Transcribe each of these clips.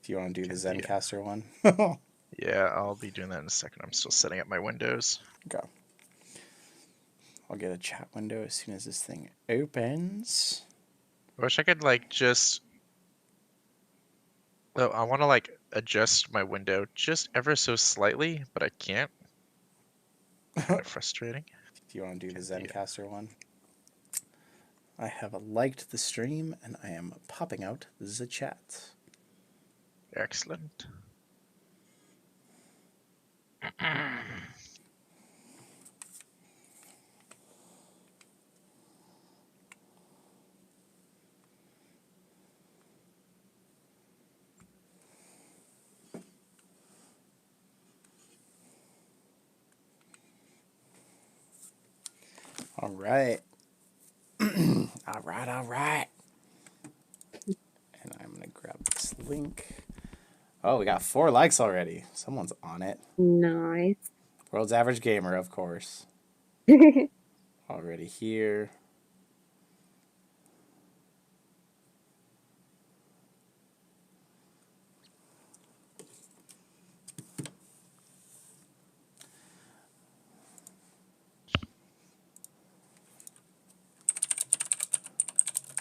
Do you want to do the Zencaster one? Yeah, I'll be doing that in a second. I'm still setting up my windows. Go. I'll get a chat window as soon as this thing opens. I wish I could like just. Oh, I want to like adjust my window just ever so slightly, but I can't. Kind of frustrating. Do you want to do the Zencaster one? I have liked the stream and I am popping out the chat. Excellent. All right. All right. And I'm going to grab this link. Oh, we got 4 likes already. Someone's on it. Nice. World's average gamer, of course. Already here.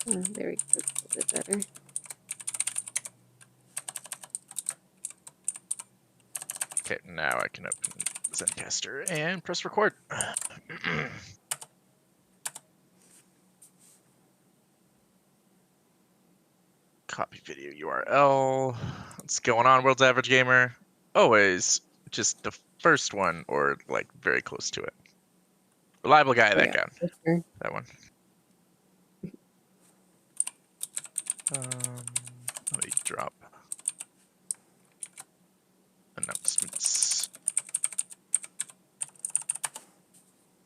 Oh, there we go. A bit better. Okay, now I can open Zencaster and press record. Copy video URL. What's going on, World's Average Gamer? Always just the first one or like very close to it. Reliable guy, that guy. For sure. That one. Let me drop announcements.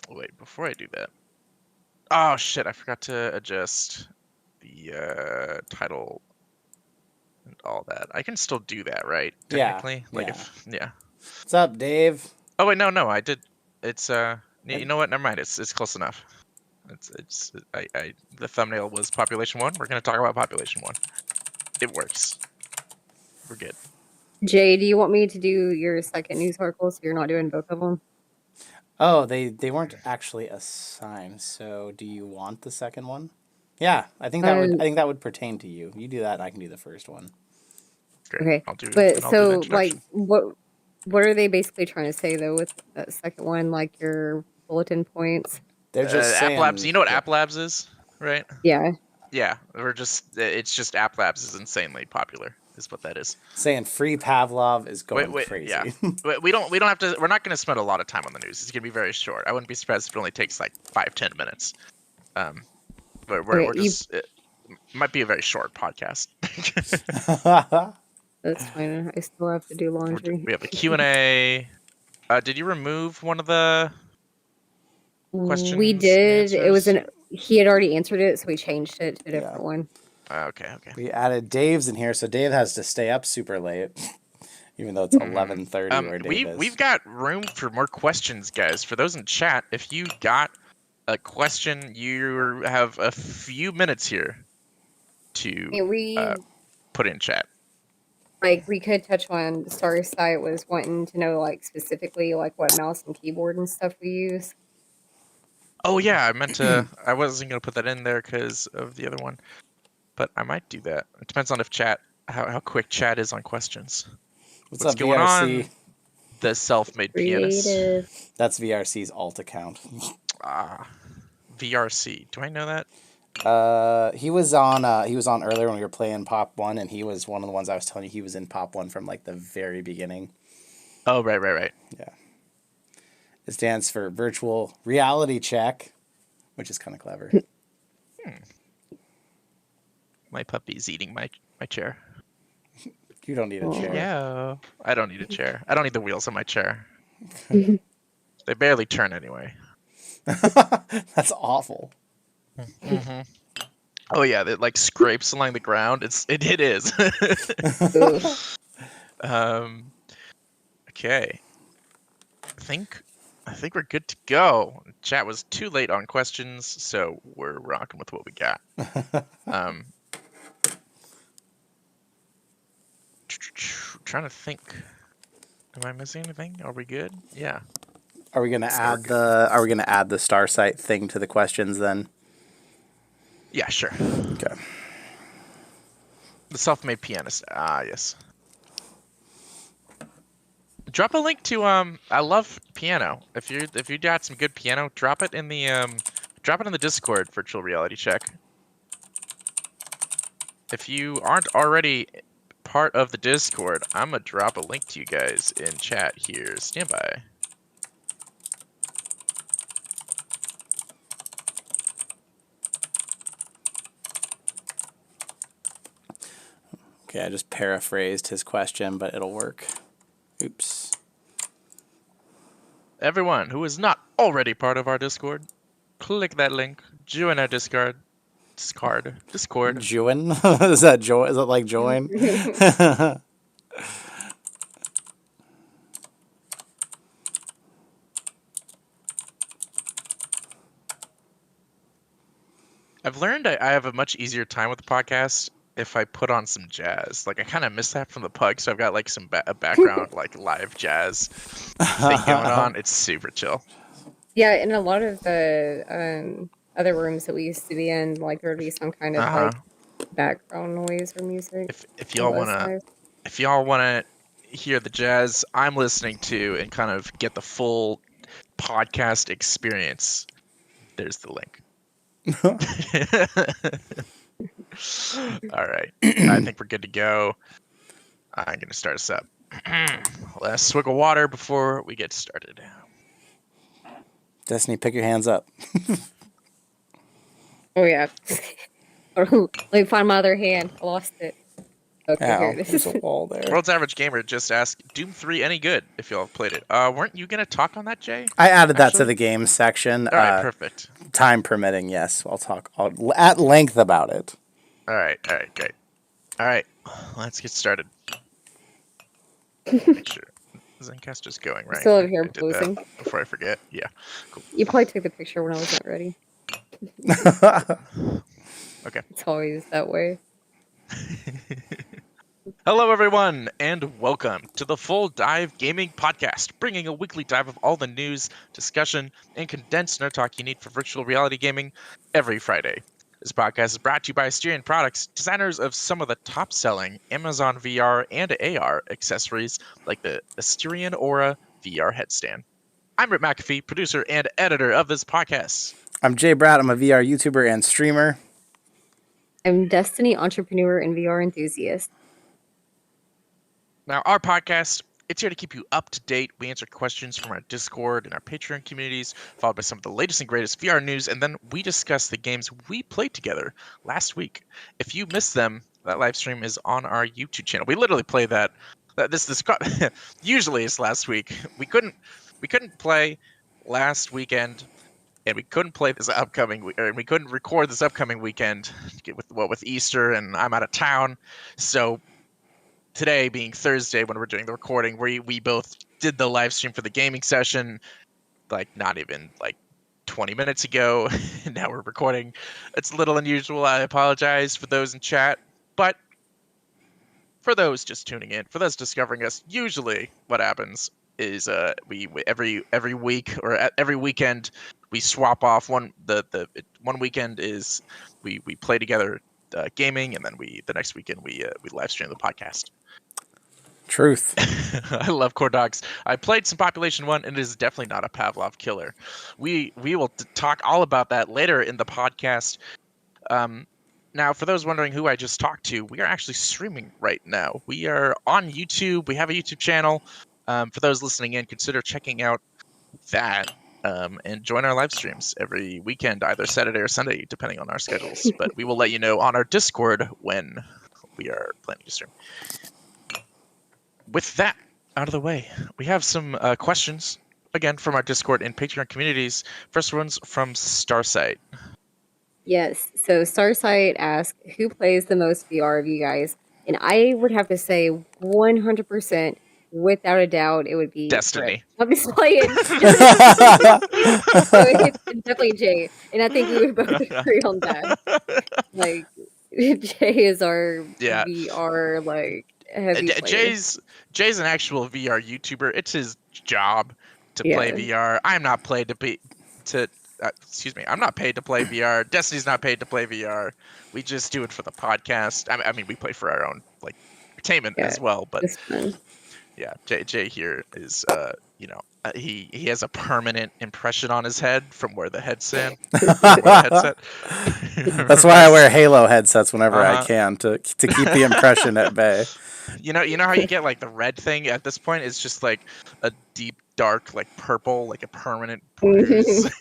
Wait, before I do that. Oh shit, I forgot to adjust the title and all that. I can still do that, right? Technically? Yeah, Like yeah. if yeah. What's up, Dave? Oh wait, no, I did. It's you know what? Never mind. It's close enough. The thumbnail was population 1. We're gonna talk about population 1. It works. We're good. Jay, do you want me to do your second news article so you're not doing both of them? Oh, they weren't actually assigned. So, do you want the second one? Yeah, I think that would pertain to you. You do that, and I can do the first one. Great. Okay, I'll do but so the like, what are they basically trying to say though with that second one? Like your bulletin points? They're just saying. App Labs. You know what App Labs is, right? Yeah. Yeah, it's just App Labs is insanely popular. Is what that is. Saying free Pavlov is going crazy. Yeah. we don't have to. We're not going to spend a lot of time on the news. It's going to be very short. I wouldn't be surprised if it only takes like 5-10 minutes. But we're just. It might be a very short podcast. That's fine. I still have to do laundry. We have a Q&A. Did you remove one of the questions? We did. It was he had already answered it, so we changed it to a different one. Okay. We added Dave's in here, so Dave has to stay up super late, even though it's 11:30 where Dave is. We've got room for more questions, guys. For those in chat, if you got a question, you have a few minutes here to put in chat. Like, we could touch on Starsight was wanting to know, like, specifically, like, what mouse and keyboard and stuff we use. Oh, yeah, I meant to... I wasn't going to put that in there because of the other one. But I might do that. It depends on if chat... How quick chat is on questions. What's up, going VRC? on? The self-made pianist. That's VRC's alt account. VRC. Do I know that? He was on earlier when we were playing Pop 1, and he was one of the ones I was telling you he was in Pop 1 from like the very beginning. Oh, right. Yeah. It stands for Virtual Reality Check, which is kind of clever. My puppy's eating my chair. You don't need a chair. Yeah, I don't need a chair. I don't need the wheels on my chair. They barely turn anyway. That's awful. Mm-hmm. Oh yeah, it like scrapes along the ground. It is. Okay. I think we're good to go. Chat was too late on questions, so we're rocking with what we got. trying to think. Am I missing anything? Are we good? Yeah. Are we gonna add the Starsight thing to the questions then? Yeah, sure. Okay. The self-made pianist. Ah, yes. Drop a link to I love piano. If you got some good piano, drop it in the Discord virtual reality check. If you aren't already part of the Discord, I'm gonna drop a link to you guys in chat here. Stand by. Okay, I just paraphrased his question, but it'll work. Oops. Everyone who is not already part of our Discord, click that link. Join our Discord. Join? Is that join? Is that like join? I've learned I have a much easier time with the podcast if I put on some jazz. Like I kind of miss that from the pug, so I've got like some a background like live jazz thing going on. It's super chill. Yeah, in a lot of the other rooms that we used to be in, like there would be some kind of like background noise or music. If y'all wanna hear the jazz I'm listening to and kind of get the full podcast experience, there's the link. All right, I think we're good to go. I'm gonna start us up. Last swig of water before we get started. Destiny, pick your hands up. Oh yeah. Let me find my other hand. I lost it. Okay, here it There's is. a wall there. World's Average Gamer just asked, Doom 3 any good, if y'all have played it. Weren't you going to talk on that, Jay? I added that to the games section. All right, perfect. Time permitting, yes. I'll talk at length about it. All right, great. All right, let's get started. Make sure Zencast is going, right? Still over here posing. Before I forget. Yeah, cool. You probably took the picture when I wasn't ready. Okay. It's always that way. Hello, everyone, and welcome to the Full Dive Gaming Podcast, bringing a weekly dive of all the news, discussion, and condensed nerd talk you need for virtual reality gaming every Friday. This podcast is brought to you by Asterion Products, designers of some of the top-selling Amazon VR and AR accessories like the Asterion Aura VR headstand. I'm Rick McAfee, producer and editor of this podcast. I'm Jay Bratt. I'm a VR YouTuber and streamer. I'm Destiny, entrepreneur and VR enthusiast. Now, our podcast, it's here to keep you up to date. We answer questions from our Discord and our Patreon communities, followed by some of the latest and greatest VR news, and then we discuss the games we played together last week. If you missed them, that live stream is on our YouTube channel. We literally play that. This usually is last week. We couldn't play last weekend, and we couldn't play this upcoming. Or we couldn't record this upcoming weekend with Easter, and I'm out of town, so. Today being Thursday when we're doing the recording, we both did the live stream for the gaming session, like not even like 20 minutes ago, and now we're recording. It's a little unusual. I apologize for those in chat, but for those just tuning in, for those discovering us, usually what happens is we every week or every weekend we swap off one weekend is we play together gaming, and then the next weekend we live stream the podcast. Truth. I love Core Dogs. I played some Population 1, and it is definitely not a Pavlov killer. We will talk all about that later in the podcast. Now, for those wondering who I just talked to, we are actually streaming right now. We are on YouTube. We have a YouTube channel. For those listening in, consider checking out that and join our live streams every weekend, either Saturday or Sunday, depending on our schedules. But we will let you know on our Discord when we are planning to stream. With that out of the way, we have some questions, again, from our Discord and Patreon communities. First one's from Starsight. Yes. So Starsight asked, who plays the most VR of you guys? And I would have to say 100%, without a doubt, it would be Destiny. I'm just playing. So it's definitely Jay. And I think we would both agree on that. Like, Jay is our VR, like... have you played? Jay's an actual VR YouTuber. It's his job to play Yeah. VR. I'm not paid to be to. Excuse me. I'm not paid to play VR. Destiny's not paid to play VR. We just do it for the podcast. I mean, we play for our own like entertainment Yeah, as well. But it's fun. yeah, Jay here is he has a permanent impression on his head from where the headset. That's why I wear Halo headsets whenever I Uh-huh. can to keep the impression at bay. You know how you get like the red thing at this point is just like a deep dark like purple, like a permanent bruise.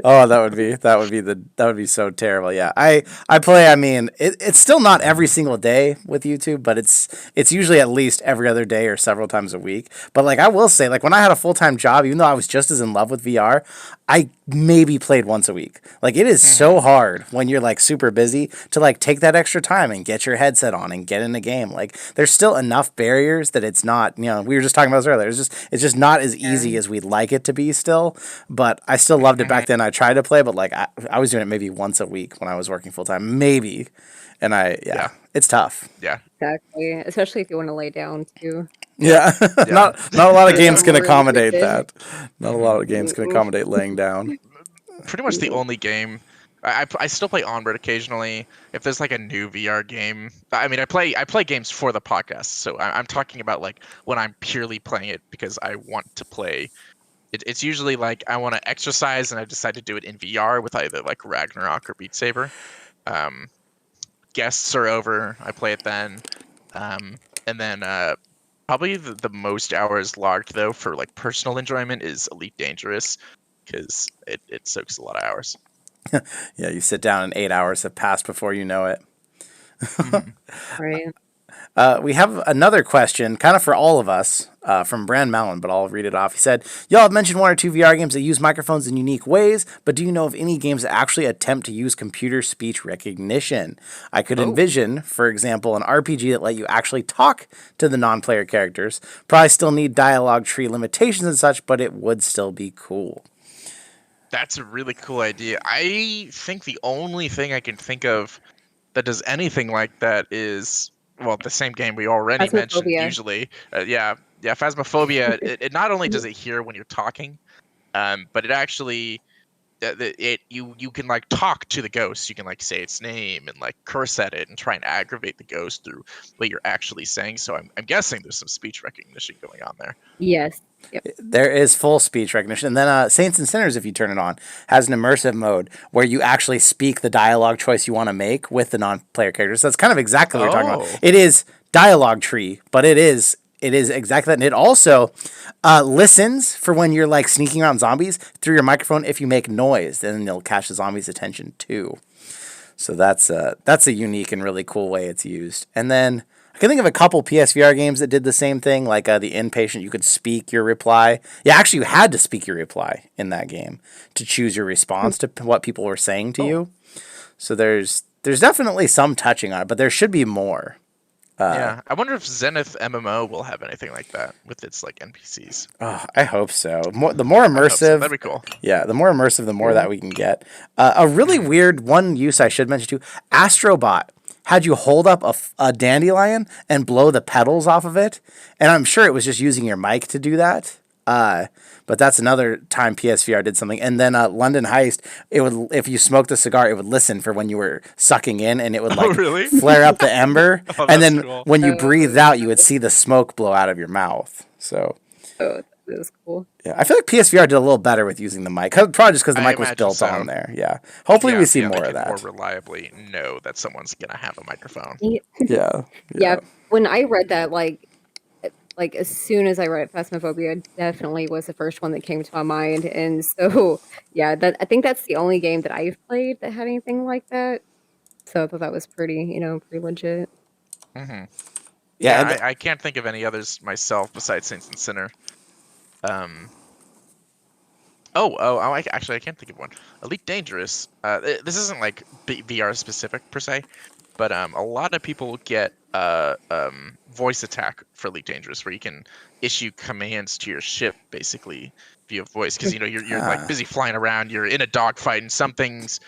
Oh, that would be so terrible. Yeah, I play. I mean, it's still not every single day with YouTube, but it's usually at least every other day or several times a week. But like I will say, like when I had a full-time job, even though I was just as in love with VR, I maybe played once a week. Like it is so hard when you're like super busy to like take that extra time and get your headset on and get in the game. Like there's still enough barriers that it's not, we were just talking about this earlier. It's just not as easy as we'd like it to be still, but I still loved it back then. I tried to play, but like I was doing it maybe once a week when I was working full time, maybe. And it's tough. Yeah. Exactly. Especially if you want to lay down too. Yeah. Yeah. not a lot of games can Really accommodate good. that. Not a lot of games can accommodate laying down. Pretty much the only game I still play Onward occasionally. If there's like a new VR game, I mean, I play games for the podcast, so I'm talking about like when I'm purely playing it because I want to play. It's usually like I want to exercise and I decide to do it in VR with either like Ragnarok or Beat Saber. Guests are over, I play it then, and then probably the most hours logged though for like personal enjoyment is Elite Dangerous because it soaks a lot of hours. Yeah, you sit down and 8 hours have passed before you know it. Right. We have another question, kind of for all of us, from Brand Mallon, but I'll read it off. He said, y'all have mentioned one or two VR games that use microphones in unique ways, but do you know of any games that actually attempt to use computer speech recognition? I could envision, for example, an RPG that let you actually talk to the non-player characters. Probably still need dialogue tree limitations and such, but it would still be cool. That's a really cool idea. I think the only thing I can think of that does anything like that is, well, the same game we already mentioned Phasmophobia. usually. Yeah, Phasmophobia. It not only does it hear when you're talking, but it actually you can like talk to the ghost. You can like say its name and like curse at it and try and aggravate the ghost through what you're actually saying. So I'm guessing there's some speech recognition going on there. Yes. Yep. There is full speech recognition. And then Saints and Sinners, if you turn it on, has an immersive mode where you actually speak the dialogue choice you want to make with the non-player characters. So that's kind of exactly what you're talking about. It is dialogue tree, but it is exactly that. And it also listens for when you're like sneaking around zombies through your microphone. If you make noise, then it'll catch the zombies' attention too. So that's a unique and really cool way it's used. And then I can think of a couple PSVR games that did the same thing, like the Inpatient. You could speak your reply. Yeah, actually, you had to speak your reply in that game to choose your response to what people were saying to you. So there's definitely some touching on it, but there should be more. Yeah, I wonder if Zenith MMO will have anything like that with its like NPCs. Oh, I hope so. The more immersive, that'd be cool. Yeah, the more immersive, the more that we can get. A really weird one use I should mention too: Astrobot had you hold up a dandelion and blow the petals off of it, and I'm sure it was just using your mic to do that. But that's another time PSVR did something. And then London Heist, it would, if you smoked a cigar, it would listen for when you were sucking in, and it would like really? flare up the ember. And then cool. when you breathed out, you would see the smoke blow out of your mouth. So Oh, that was cool. yeah, I feel like PSVR did a little better with using the mic. Probably just because the I mic was imagine built so. on there. Yeah. Hopefully we see they more can of that. more reliably know that someone's gonna have a microphone. Yeah. Yeah. When I read that, like as soon as I read Phasmophobia, definitely was the first one that came to my mind. And so, yeah, I think that's the only game that I've played that had anything like that. So I thought that was pretty legit. Mm-hmm. Yeah. Yeah, I can't think of any others myself besides Saints and Sinner. Actually, I can't think of one. Elite Dangerous. This isn't like VR specific per se, but a lot of people get voice attack for Elite Dangerous, where you can issue commands to your ship basically via voice, because you're like busy flying around, you're in a dogfight, and something's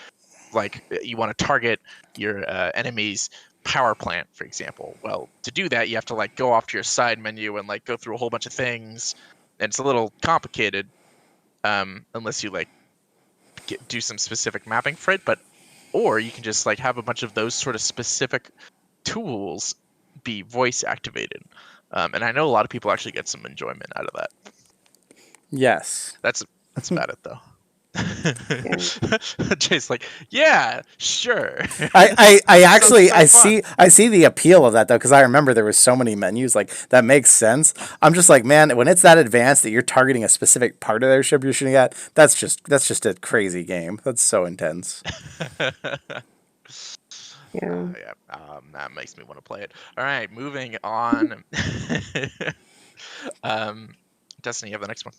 like you want to target your enemies, power plant, for example. Well, to do that, you have to like go off to your side menu and like go through a whole bunch of things, and it's a little complicated unless you like do some specific mapping for it. Or you can just like have a bunch of those sort of specific tools be voice activated, and I know a lot of people actually get some enjoyment out of that. Yes. That's about it though. Yeah. Jay's like, yeah, sure. I actually Sounds so I see the appeal of that though, because I remember there was so many menus, like that makes sense. I'm just like, man, when it's that advanced that you're targeting a specific part of their ship you're shooting at, that's just a crazy game. That's so intense. Yeah. That makes me want to play it. All right, moving on. Destiny, you have the next one.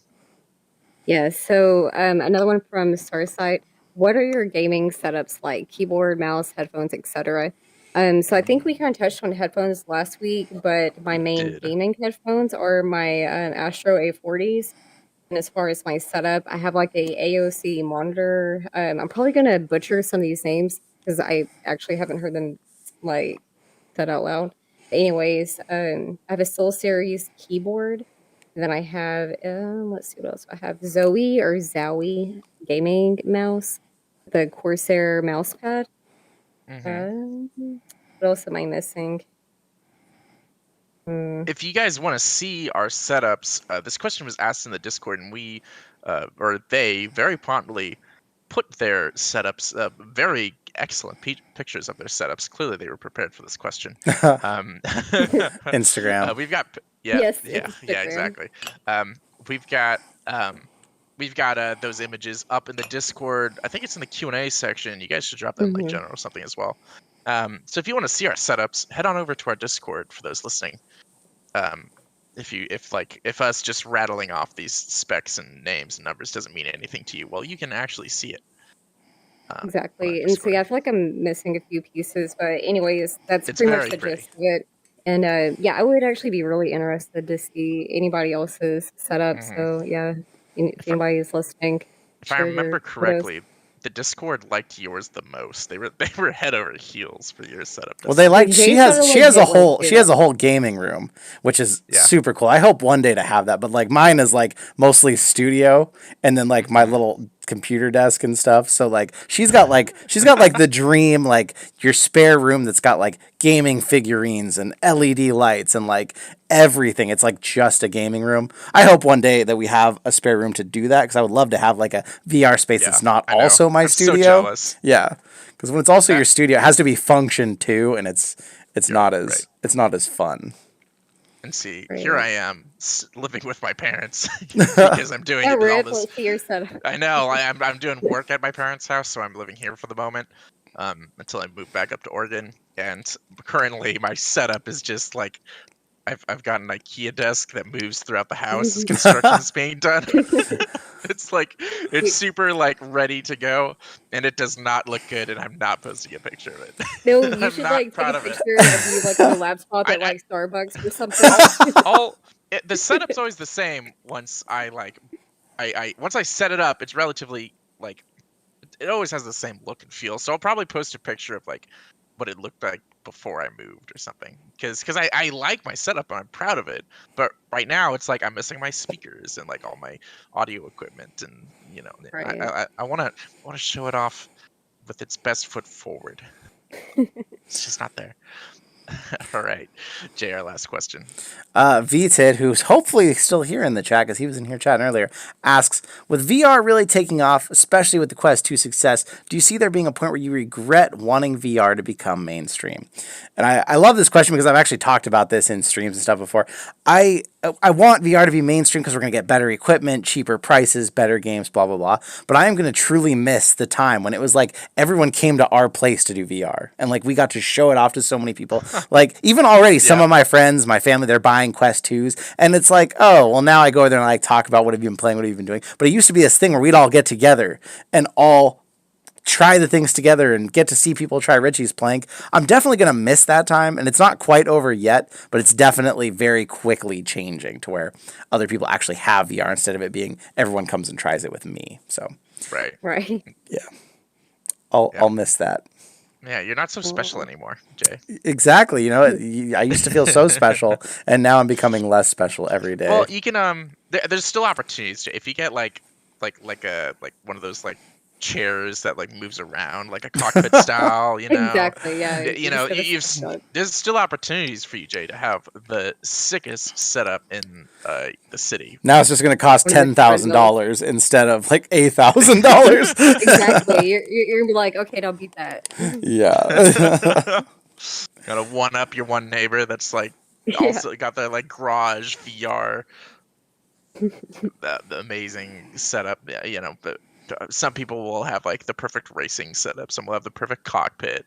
Yeah, so another one from Starsight. What are your gaming setups like? Keyboard, mouse, headphones, etc. So I think we kind of touched on headphones last week, but my We main did. gaming headphones are my Astro A40s. And as far as my setup, I have like a AOC monitor. I'm probably gonna butcher some of these names because I actually haven't heard them like said out loud. But anyways, I have a Soul Series keyboard. And then I have, let's see what else I have. Zowie gaming mouse, the Corsair mouse pad. What else am I missing? If you guys want to see our setups, this question was asked in the Discord, and we, or they, very promptly put their setups, very excellent pictures of their setups. Clearly, they were prepared for this question. Instagram. We've got, Yes, yeah, Instagram. exactly. We've got those images up in the Discord. I think it's in the Q&A section. You guys should drop that in like general or something as well. So if you want to see our setups, head on over to our Discord for those listening. If us just rattling off these specs and names and numbers doesn't mean anything to you, well, you can actually see it. Exactly. And so, yeah, I feel like I'm missing a few pieces, but anyways, that's It's pretty much very the pretty. gist of it. And yeah, I would actually be really interested to see anybody else's setup. So yeah, if anybody is listening, If I share remember your correctly, the Discord liked yours the most. They were head over heels for your setup. Well, they like she Jay's has got a she has a legit one, whole too. she has a whole gaming room, which is Yeah. super cool. I hope one day to have that, but like mine is like mostly studio and then like my little computer desk and stuff. So like she's got like the dream, like your spare room that's got like gaming figurines and LED lights and like everything. It's like just a gaming room. I hope one day that we have a spare room to do that, because I would love to have like a VR space that's not I know. also my I'm studio. so jealous. Yeah, because when it's also your studio, it has to be function too, and it's not as fun. And see, Right. here I am living with my parents because I'm doing all Rip, this. let's see your setup. I know. I'm doing work at my parents' house, so I'm living here for the moment until I move back up to Oregon. And currently, my setup is just like I've got an IKEA desk that moves throughout the house as construction's being done. It's super like ready to go, and it does not look good, and I'm not posting a picture of it. No, you I'm should not like take proud a of it. picture of you like on a laptop at like Starbucks or something. The setup's always the same once I once I set it up. It's relatively like it always has the same look and feel. So I'll probably post a picture of like what it looked like before I moved or something, because I like my setup and I'm proud of it. But right now it's like I'm missing my speakers and like all my audio equipment, and Right. I want to show it off with its best foot forward. It's just not there. All right, Jay, our last question. VTid, who's hopefully still here in the chat because he was in here chatting earlier, asks, with VR really taking off, especially with the Quest 2 success, do you see there being a point where you regret wanting VR to become mainstream? And I love this question because I've actually talked about this in streams and stuff before. I want VR to be mainstream because we're going to get better equipment, cheaper prices, better games, blah, blah, blah. But I am going to truly miss the time when it was like everyone came to our place to do VR. And like we got to show it off to so many people. Like even already some of my friends, my family, they're buying Quest 2s. And it's like, oh, well now I go there and I like talk about what have you been playing, what have you been doing. But it used to be this thing where we'd all get together and all try the things together and get to see people try Richie's Plank. I'm definitely going to miss that time, and it's not quite over yet, but it's definitely very quickly changing to where other people actually have VR instead of it being everyone comes and tries it with me. So Right. Right. yeah, I'll miss that. Yeah, you're not so special anymore, Jay. Exactly. You know, I used to feel so special, and now I'm becoming less special every day. Well, you can there's still opportunities, Jay. If you get like one of those like chairs that like moves around like a cockpit style, Exactly. Yeah. you You know, just gotta you've set it up. there's still opportunities for you, Jay, to have the sickest setup in the city. Now it's just going to cost One of the $10,000 instead of like $8,000. Exactly. You're gonna be like, okay, don't beat that. Yeah. Gotta one up your one neighbor that's like Yeah. also got the like garage VR, the amazing setup. Yeah, but some people will have like the perfect racing setup. Some will have the perfect cockpit.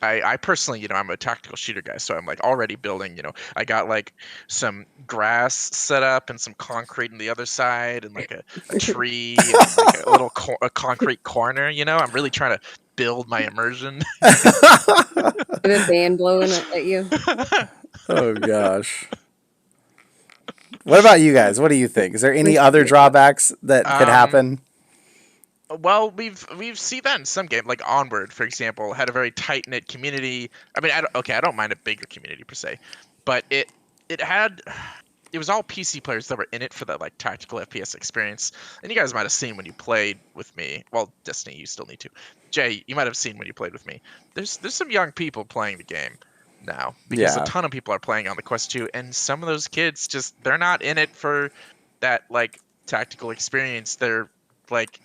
I personally, I'm a tactical shooter guy, so I'm like already building. I got like some grass set up and some concrete on the other side, and like a tree and like a little a concrete corner. I'm really trying to build my immersion. The band blowing at you. Oh gosh. What about you guys? What do you think? Is there any Wish other you- drawbacks that could happen? Well, we've seen that in some game, like Onward, for example, had a very tight knit community. I mean, I don't mind a bigger community per se, but it was all PC players that were in it for that like tactical FPS experience. And you guys might have seen when you played with me. Well, Destiny, you still need to. Jay, you might have seen when you played with me. There's some young people playing the game now because a ton of people are playing on the Quest 2, and some of those kids they're not in it for that like tactical experience. They're like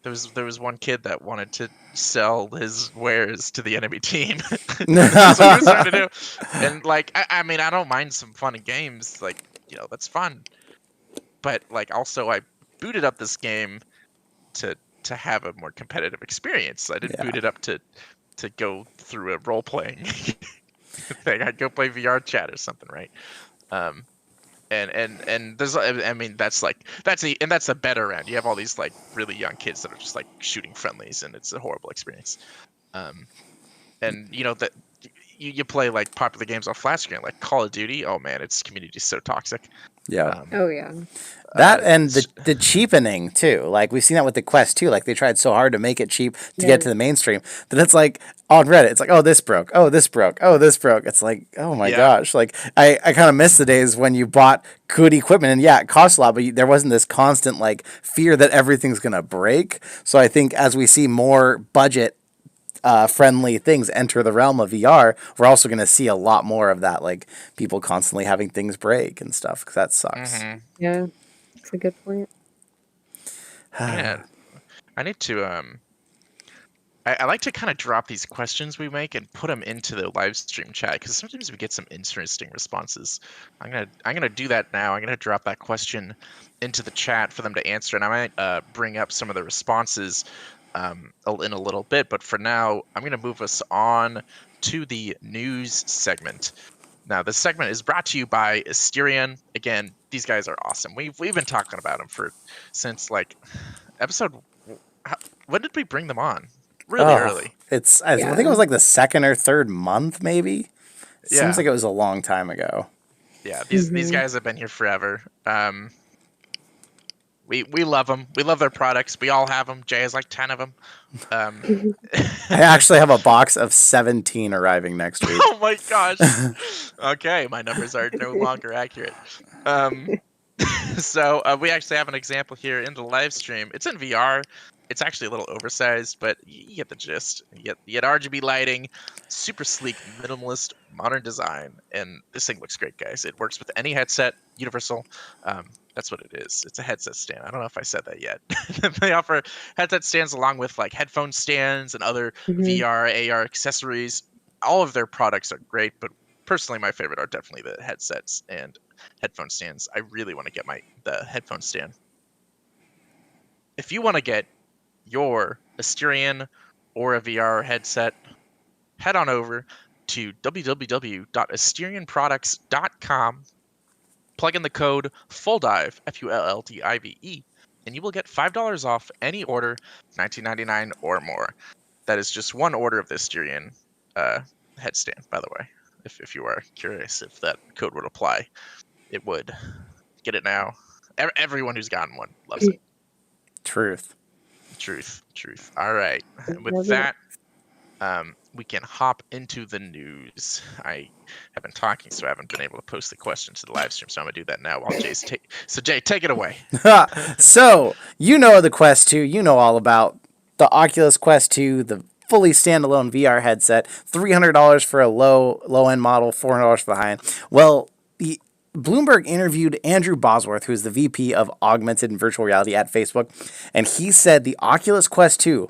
there was one kid that wanted to sell his wares to the enemy team. That's what he was trying to do. And like, I mean, I don't mind some fun and games. Like, that's fun. But like, also, I booted up this game to have a more competitive experience. I didn't boot it up to go through a role playing thing. I'd go play VR chat or something, right? And there's, I mean, that's a better round. You have all these like really young kids that are just like shooting friendlies, and it's a horrible experience. And that you play like popular games on flat screen, like Call of Duty. Oh man, its community is so toxic. Yeah. Oh yeah. That and the cheapening too. Like we've seen that with the Quest 2. Like they tried so hard to make it cheap to get to the mainstream that it's like on Reddit. It's like, oh, this broke. Oh, this broke. Oh, this broke. It's like, oh my gosh. Like I kind of miss the days when you bought good equipment and yeah, it cost a lot, but there wasn't this constant like fear that everything's gonna break. So I think as we see more budget friendly things enter the realm of VR, we're also going to see a lot more of that, like people constantly having things break and stuff, because that sucks. Mm-hmm. Yeah, that's a good point. Yeah, I need to I like to kind of drop these questions we make and put them into the live stream chat, because sometimes we get some interesting responses. I'm gonna do that now. I'm gonna drop that question into the chat for them to answer, and I might bring up some of the responses in a little bit. But for now, I'm gonna move us on to the news segment. Now, this segment is brought to you by Asterion. Again, these guys are awesome. We've been talking about them since like episode. When did we bring them on? Really early. I think it was like the second or third month, maybe. Seems like it was a long time ago. Yeah, these guys have been here forever. We love them. We love their products. We all have them. Jay has like 10 of them. I actually have a box of 17 arriving next week. Oh my gosh. Okay, my numbers are no longer accurate. So we actually have an example here in the live stream. It's in VR. It's actually a little oversized, but you get the gist. You get RGB lighting, super sleek, minimalist, modern design, and this thing looks great, guys. It works with any headset, universal. That's what it is. It's a headset stand. I don't know if I said that yet. They offer headset stands along with like headphone stands and other VR, AR accessories. All of their products are great, but personally, my favorite are definitely the headsets and headphone stands. I really want to get the headphone stand. If you want to get your Asterion or a VR headset, head on over to www.asterionproducts.com, plug in the code FULLDIVE, FULLDIVE, and you will get $5 off any order, $19.99 or more. That is just one order of the Asterion headstand, by the way. If you are curious if that code would apply, it would. Get it now. Everyone who's gotten one loves it. Truth. Truth. All right. With Love it. that, we can hop into the news. I have been talking, so I haven't been able to post the question to the live stream, so I'm gonna do that now while Jay's So Jay, take it away. So, you know the Quest 2, you know all about the Oculus Quest 2, the fully standalone VR headset, $300 for a low-end model, $400 for the high-end. Well, Bloomberg interviewed Andrew Bosworth, who's the VP of Augmented and Virtual Reality at Facebook, and he said the Oculus Quest 2,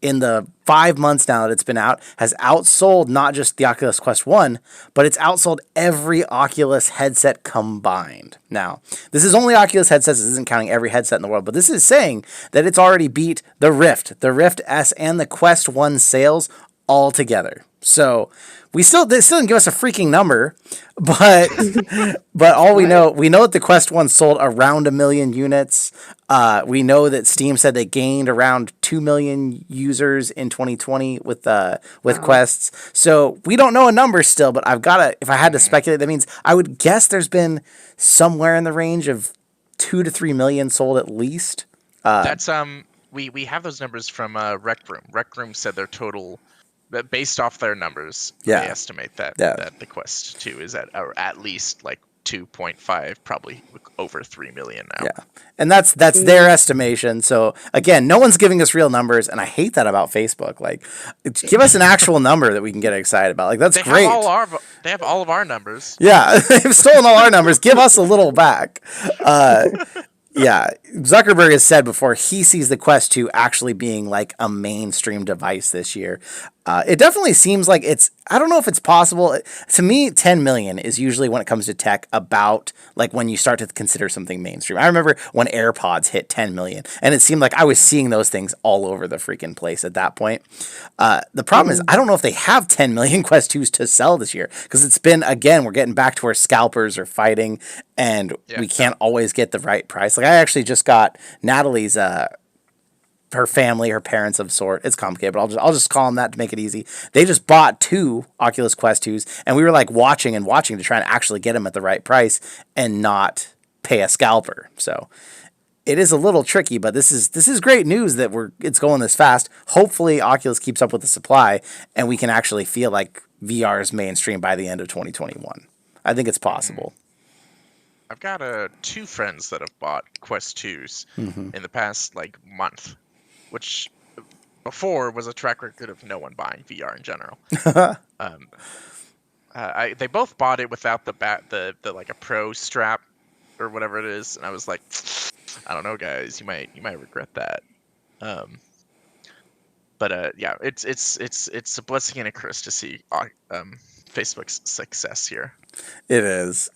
in the 5 months now that it's been out, has outsold not just the Oculus Quest 1, but it's outsold every Oculus headset combined. Now, this is only Oculus headsets. This isn't counting every headset in the world, but this is saying that it's already beat the Rift S, and the Quest 1 sales all together. So they still didn't give us a freaking number, but all we know that the Quest 1 sold around 1 million units. We know that Steam said they gained around 2 million users in 2020 with Quests. So we don't know a number still, but if I had to speculate, that means I would guess there's been somewhere in the range of 2 to 3 million sold at least. That's we have those numbers from Rec Room. Rec Room said their total, based off their numbers, they estimate that the Quest 2 is at least like 2.5, probably over 3 million now. Yeah, and that's their estimation. So again, no one's giving us real numbers, and I hate that about Facebook. Like, give us an actual number that we can get excited about. Like, that's great. They have all of our numbers. Yeah, they've stolen all our numbers. Give us a little back. Yeah, Zuckerberg has said before he sees the Quest 2 actually being like a mainstream device this year. It definitely seems like I don't know if it's possible. To me, 10 million is usually, when it comes to tech, about like when you start to consider something mainstream. I remember when AirPods hit 10 million, and it seemed like I was seeing those things all over the freaking place at that point. The problem is, I don't know if they have 10 million Quest 2s to sell this year, because it's been, again, we're getting back to where scalpers are fighting, and we can't always get the right price. Like, I actually just got Natalie's her family, her parents of sort. It's complicated, but I'll just call them that to make it easy. They just bought 2 Oculus Quest 2s, and we were like watching to try and actually get them at the right price and not pay a scalper. So it is a little tricky, but this is great news that it's going this fast. Hopefully Oculus keeps up with the supply, and we can actually feel like VR is mainstream by the end of 2021. I think it's possible. I've got 2 friends that have bought Quest 2s in the past month, which before was a track record of no one buying VR in general. They both bought it without the like a pro strap or whatever it is, and I was like, I don't know, guys, you might regret that. But yeah, it's a blessing and a curse to see Facebook's success here. It is.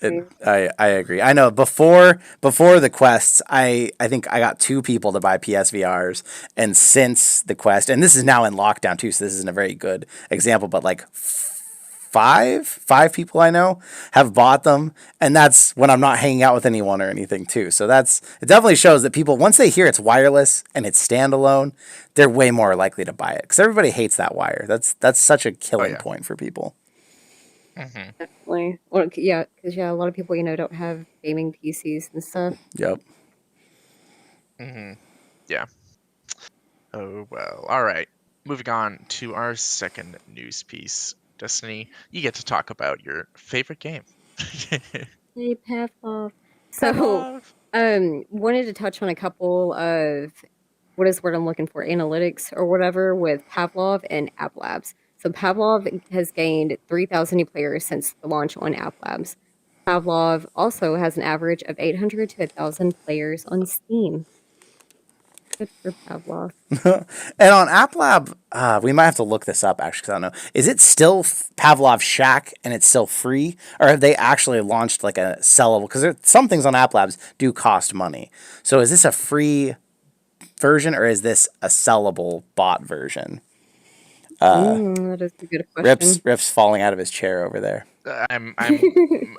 I agree. I know before the Quests, I think I got 2 people to buy PSVRs, and since the Quest, and this is now in lockdown too, so this isn't a very good example, but like 5 people I know have bought them, and that's when I'm not hanging out with anyone or anything too. So it definitely shows that people, once they hear it's wireless and it's standalone, they're way more likely to buy it, because everybody hates that wire. That's such a killing point for people. Mm-hmm. Definitely. Well, yeah, because a lot of people don't have gaming PCs and stuff. Yep. Mm-hmm. Yeah. Oh well. All right. Moving on to our second news piece. Destiny, you get to talk about your favorite game. Hey, Pavlov. So, wanted to touch on a couple of what is the word I'm looking for, analytics or whatever, with Pavlov and App Labs. So Pavlov has gained 3,000 new players since the launch on App Labs. Pavlov also has an average of 800 to 1,000 players on Steam. Good for Pavlov. And on App Lab, we might have to look this up, actually, because I don't know. Is it still Pavlov Shack and it's still free? Or have they actually launched like a sellable? Because some things on App Labs do cost money. So is this a free version, or is this a sellable bot version? That is a good question. Riff's falling out of his chair over there.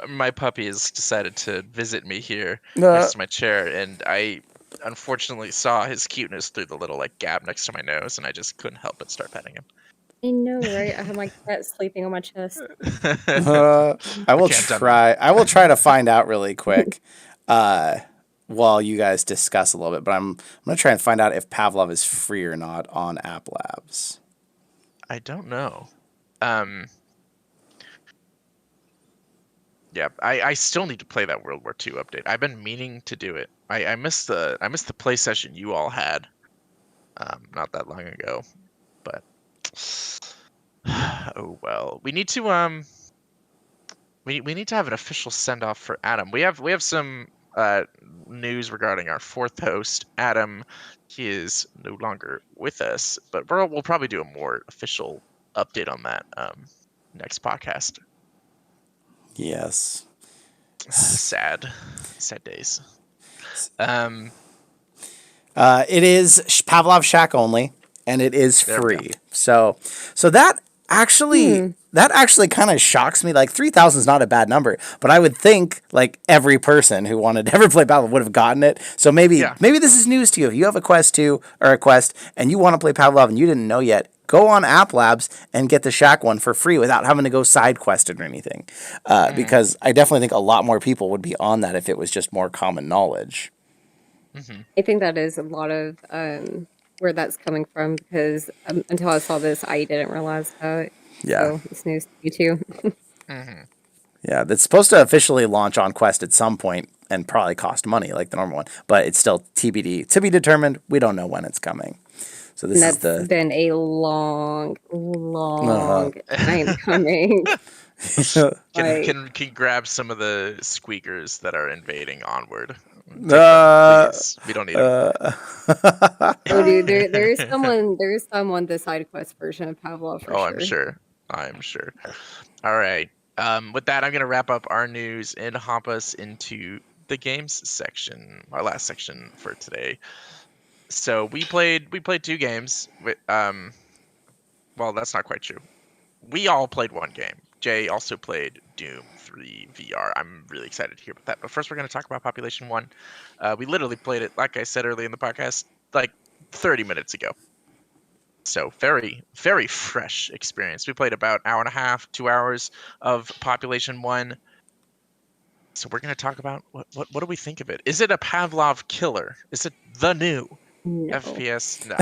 My puppy has decided to visit me here next to my chair, and I unfortunately saw his cuteness through the little gap next to my nose, and I just couldn't help but start petting him. I know, right? I have my cat sleeping on my chest. I will try to find out really quick. while you guys discuss a little bit, but I'm gonna try and find out if Pavlov is free or not on App Labs. I don't know. Yeah, I still need to play that World War II update. I've been meaning to do it. I missed the play session you all had, not that long ago, but oh well. We need to we need to have an official send off for Adam. We have some news regarding our fourth host, Adam. He is no longer with us, but we'll probably do a more official update on that next podcast. Yes. Sad days. It is Pavlov Shack only, and it is free. So that actually kind of shocks me. Like 3,000 is not a bad number, but I would think like every person who wanted to ever play Pavlov would have gotten it. So maybe this is news to you. If you have a Quest 2 or a Quest and you want to play Pavlov and you didn't know yet, go on App Labs and get the Shack one for free without having to go side quested or anything. Because I definitely think a lot more people would be on that if it was just more common knowledge. I think that is a lot of where that's coming from, because until I saw this, I didn't realize that. Yeah. So it's news to me too. Yeah, that's supposed to officially launch on Quest at some point and probably cost money like the normal one, but it's still TBD, to be determined. We don't know when it's coming. So this is been a long time coming. Can grab some of the squeakers that are invading Onward. Please. We don't need them. Oh, dude, there's someone the side quest version of Pavlov for sure. I'm sure. All right. With that, I'm gonna wrap up our news and hop us into the games section, our last section for today. So we played 2 games. Well, that's not quite true. We all played 1 game. Jay also played Doom 3 VR. I'm really excited to hear about that. But first, we're going to talk about Population 1. We literally played it, like I said earlier in the podcast, like 30 minutes ago. So very, very fresh experience. We played about an hour and a half, 2 hours of Population 1. So we're going to talk about what do we think of it? Is it a Pavlov killer? Is it the new FPS? No.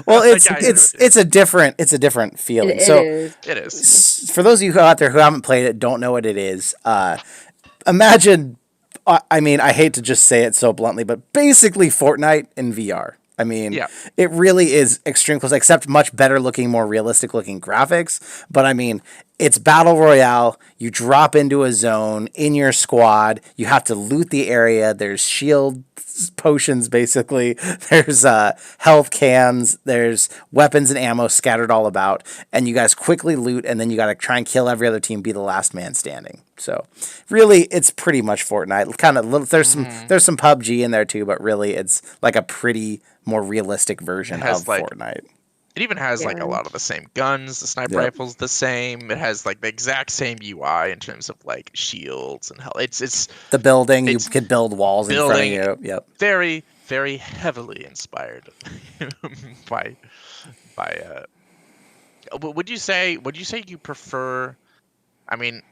Well, it's a different feeling. It is. For those of you out there who haven't played it, don't know what it is. Imagine. I mean, I hate to just say it so bluntly, but basically Fortnite in VR. I mean, it really is extreme close, except much better looking, more realistic looking graphics. But I mean, it's Battle Royale. You drop into a zone in your squad. You have to loot the area. There's shield potions, basically. There's health cans. There's weapons and ammo scattered all about. And you guys quickly loot, and then you got to try and kill every other team, be the last man standing. So really, it's pretty much Fortnite. Kind of there's some PUBG in there too, but really, it's like a pretty more realistic version of Fortnite. It even has like a lot of the same guns. The sniper rifle's the same. It has like the exact same UI in terms of like shields and health. It's the building. You could build walls in front of you. Yep. Very, very heavily inspired by. Would you say you prefer? I mean,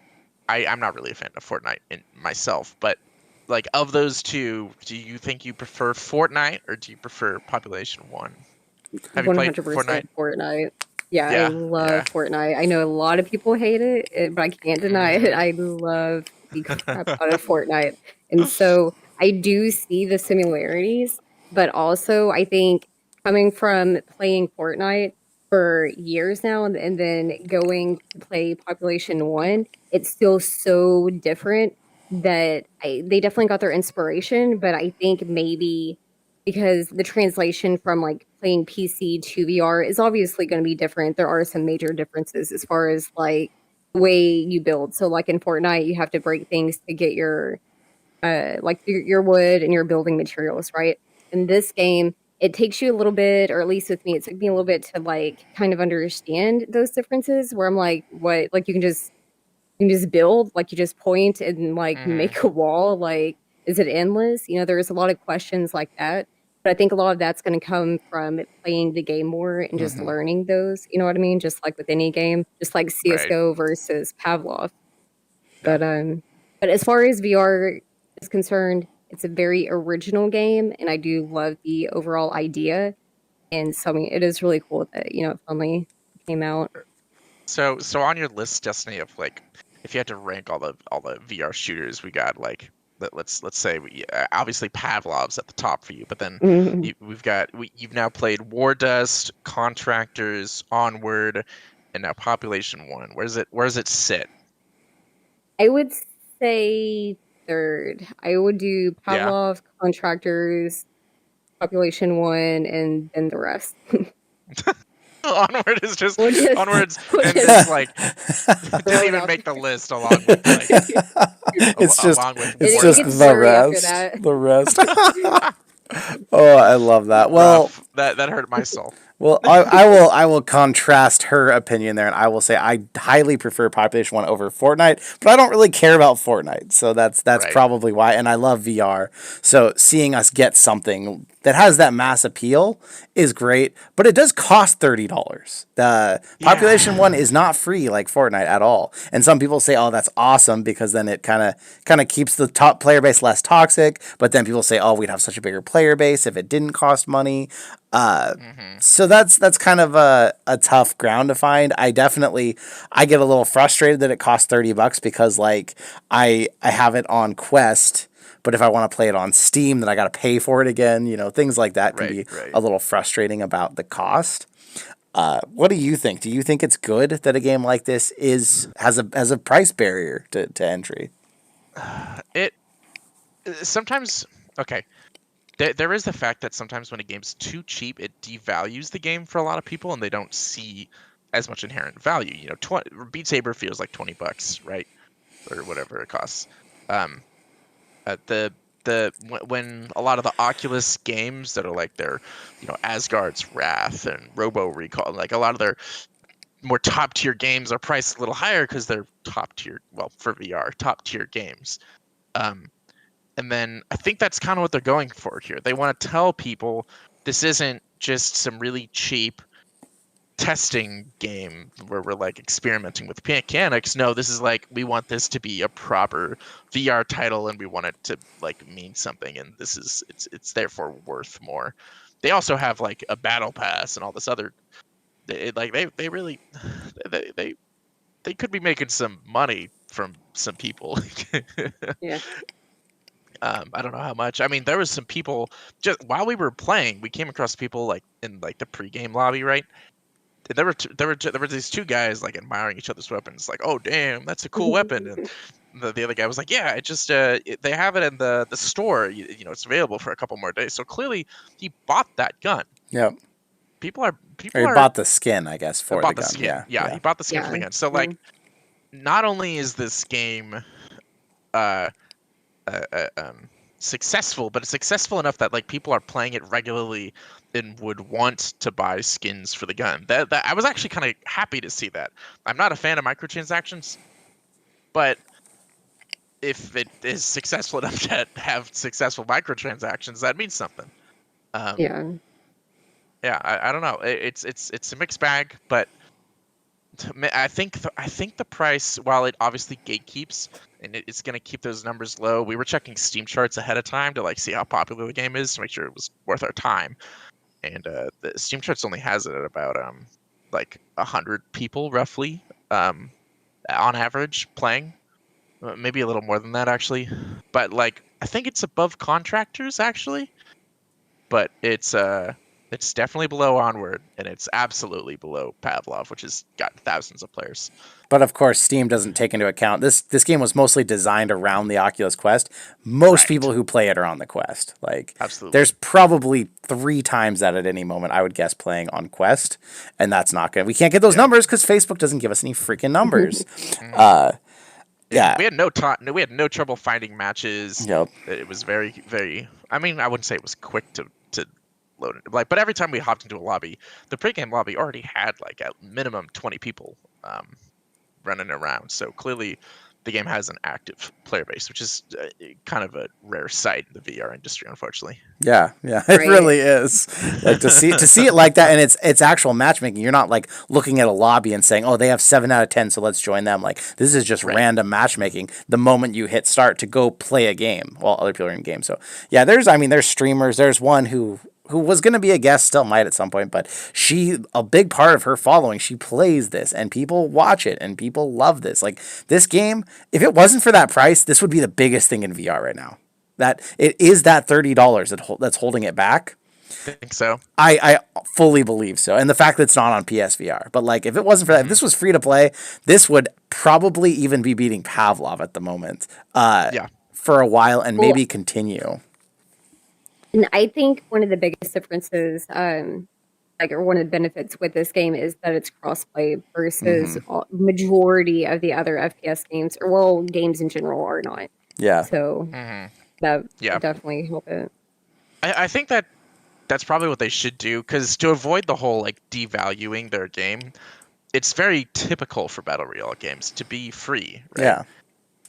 I'm not really a fan of Fortnite myself, but like of those two, do you think you prefer Fortnite or do you prefer Population 1? Have you played 100% Fortnite? Yeah, I love Fortnite. I know a lot of people hate it, but I can't deny it. I love the crap out of Fortnite. And so I do see the similarities, but also I think coming from playing Fortnite for years now and then going to play Population 1, it's still so different that they definitely got their inspiration, but I think maybe because the translation from like playing PC to VR is obviously going to be different. There are some major differences as far as like the way you build. So like in Fortnite, you have to break things to get your like your wood and your building materials, right? In this game, it takes you a little bit, or at least with me, it took me a little bit to like kind of understand those differences where I'm like, what, like you can just build, like you just point and like make a wall. Like, is it endless? You know, there's a lot of questions like that. But I think a lot of that's going to come from playing the game more and just learning those. You know what I mean? Just like with any game, just like CS:GO versus Pavlov. But as far as VR is concerned, it's a very original game, and I do love the overall idea. And so, I mean, it is really cool that, it finally came out. So on your list, Destiny, of like, if you had to rank all the VR shooters, we got like, let's say obviously Pavlov's at the top for you, but then Mhm. you've now played War Dust, Contractors, Onward, and now Population One. Where does it sit? I would say third. I would do Yeah. Pavlov, Contractors, Population One, and then the rest. Onward is just We'll just Onward's we'll and just it's like throw didn't it even out make the there. list along with like along with it's It, War it just gets Dust. the better after rest. that. The rest. Oh, I love that. Well, Rough. That hurt my soul. well, I will contrast her opinion there, and I will say I highly prefer Population One over Fortnite, but I don't really care about Fortnite, so that's Right. probably why. And I love VR, so seeing us get something that has that mass appeal is great, but it does cost $30. The Population One is not free like Fortnite at all, and some people say, "Oh, that's awesome," because then it kind of keeps the top player base less toxic. But then people say, "Oh, we'd have such a bigger player base if it didn't cost money." So that's kind of a tough ground to find. I get a little frustrated that it costs $30 because like I have it on Quest, but if I want to play it on Steam, then I got to pay for it again. Things like that can be Right. a little frustrating about the cost. What do you think? Do you think it's good that a game like this has a price barrier to entry? It sometimes okay. There is the fact that sometimes when a game's too cheap, it devalues the game for a lot of people, and they don't see as much inherent value. Beat Saber feels like $20, right, or whatever it costs. When a lot of the Oculus games that are like their, Asgard's Wrath and Robo Recall, like a lot of their more top tier games are priced a little higher because they're top tier. Well, for VR, top tier games. And then I think that's kind of what they're going for here. They want to tell people this isn't just some really cheap testing game where we're like experimenting with mechanics. No, this is like, we want this to be a proper VR title, and we want it to like mean something, and it's therefore worth more. They also have like a battle pass and all this other they really they could be making some money from some people. Yeah. I don't know how much. I mean, there was some people just while we were playing, we came across people like in like the pregame lobby, right? There were these two guys like admiring each other's weapons, like, "Oh, damn, that's a cool weapon." And the other guy was like, "Yeah, they have it in the store. It's available for a couple more days." So clearly, he bought that gun. Yep. People are Or you bought the skin, I guess, for the bought the gun. skin. Yeah. He bought the skin for the Yeah. gun. So like, not only is this game uh, successful, but it's successful enough that like people are playing it regularly and would want to buy skins for the gun. That I was actually kind of happy to see that. I'm not a fan of microtransactions, but if it is successful enough to have successful microtransactions, that means something. Yeah. Yeah, I don't know. It's a mixed bag, but I think the price, while it obviously gatekeeps and it's going to keep those numbers low. We were checking Steam charts ahead of time to like see how popular the game is to make sure it was worth our time. And the Steam charts only has it at about like 100 people roughly on average playing. Maybe a little more than that actually. But like I think it's above Contractors actually. But it's definitely below Onward, and it's absolutely below Pavlov, which has got thousands of players. But of course, Steam doesn't take into account this game was mostly designed around the Oculus Quest. Most Right. people who play it are on the Quest. Like, Absolutely. there's probably 3 times that at any moment I would guess playing on Quest, and that's not good. We can't get those numbers because Facebook doesn't give us any freaking numbers. Yeah. We had no trouble finding matches. Yep. It was very, very. I mean, I wouldn't say it was quick to load it. Like, but every time we hopped into a lobby, the pregame lobby already had like at minimum 20 people running around. So clearly, the game has an active player base, which is kind of a rare sight in the VR industry, unfortunately. Yeah, it really is. Like to see it like that, and it's actual matchmaking. You're not like looking at a lobby and saying, "Oh, they have 7 out of 10, so let's join them." Like this is just random matchmaking. The moment you hit start to go play a game, while other people are in game. So yeah, there's streamers. There's one who was going to be a guest, still might at some point, but a big part of her following, she plays this and people watch it and people love this. Like this game, if it wasn't for that price, this would be the biggest thing in VR right now. That it is that $30 that's holding it back. I think so. I fully believe so. And the fact that it's not on PSVR, but like if it wasn't for that, if this was free to play, this would probably even be beating Pavlov at the moment. For a while and maybe continue. And I think one of the biggest differences, or one of the benefits with this game is that it's crossplay versus majority of the other FPS games, or games in general are not. Yeah. So that definitely help it. I think that's probably what they should do, because to avoid the whole like devaluing their game, it's very typical for Battle Royale games to be free. Right?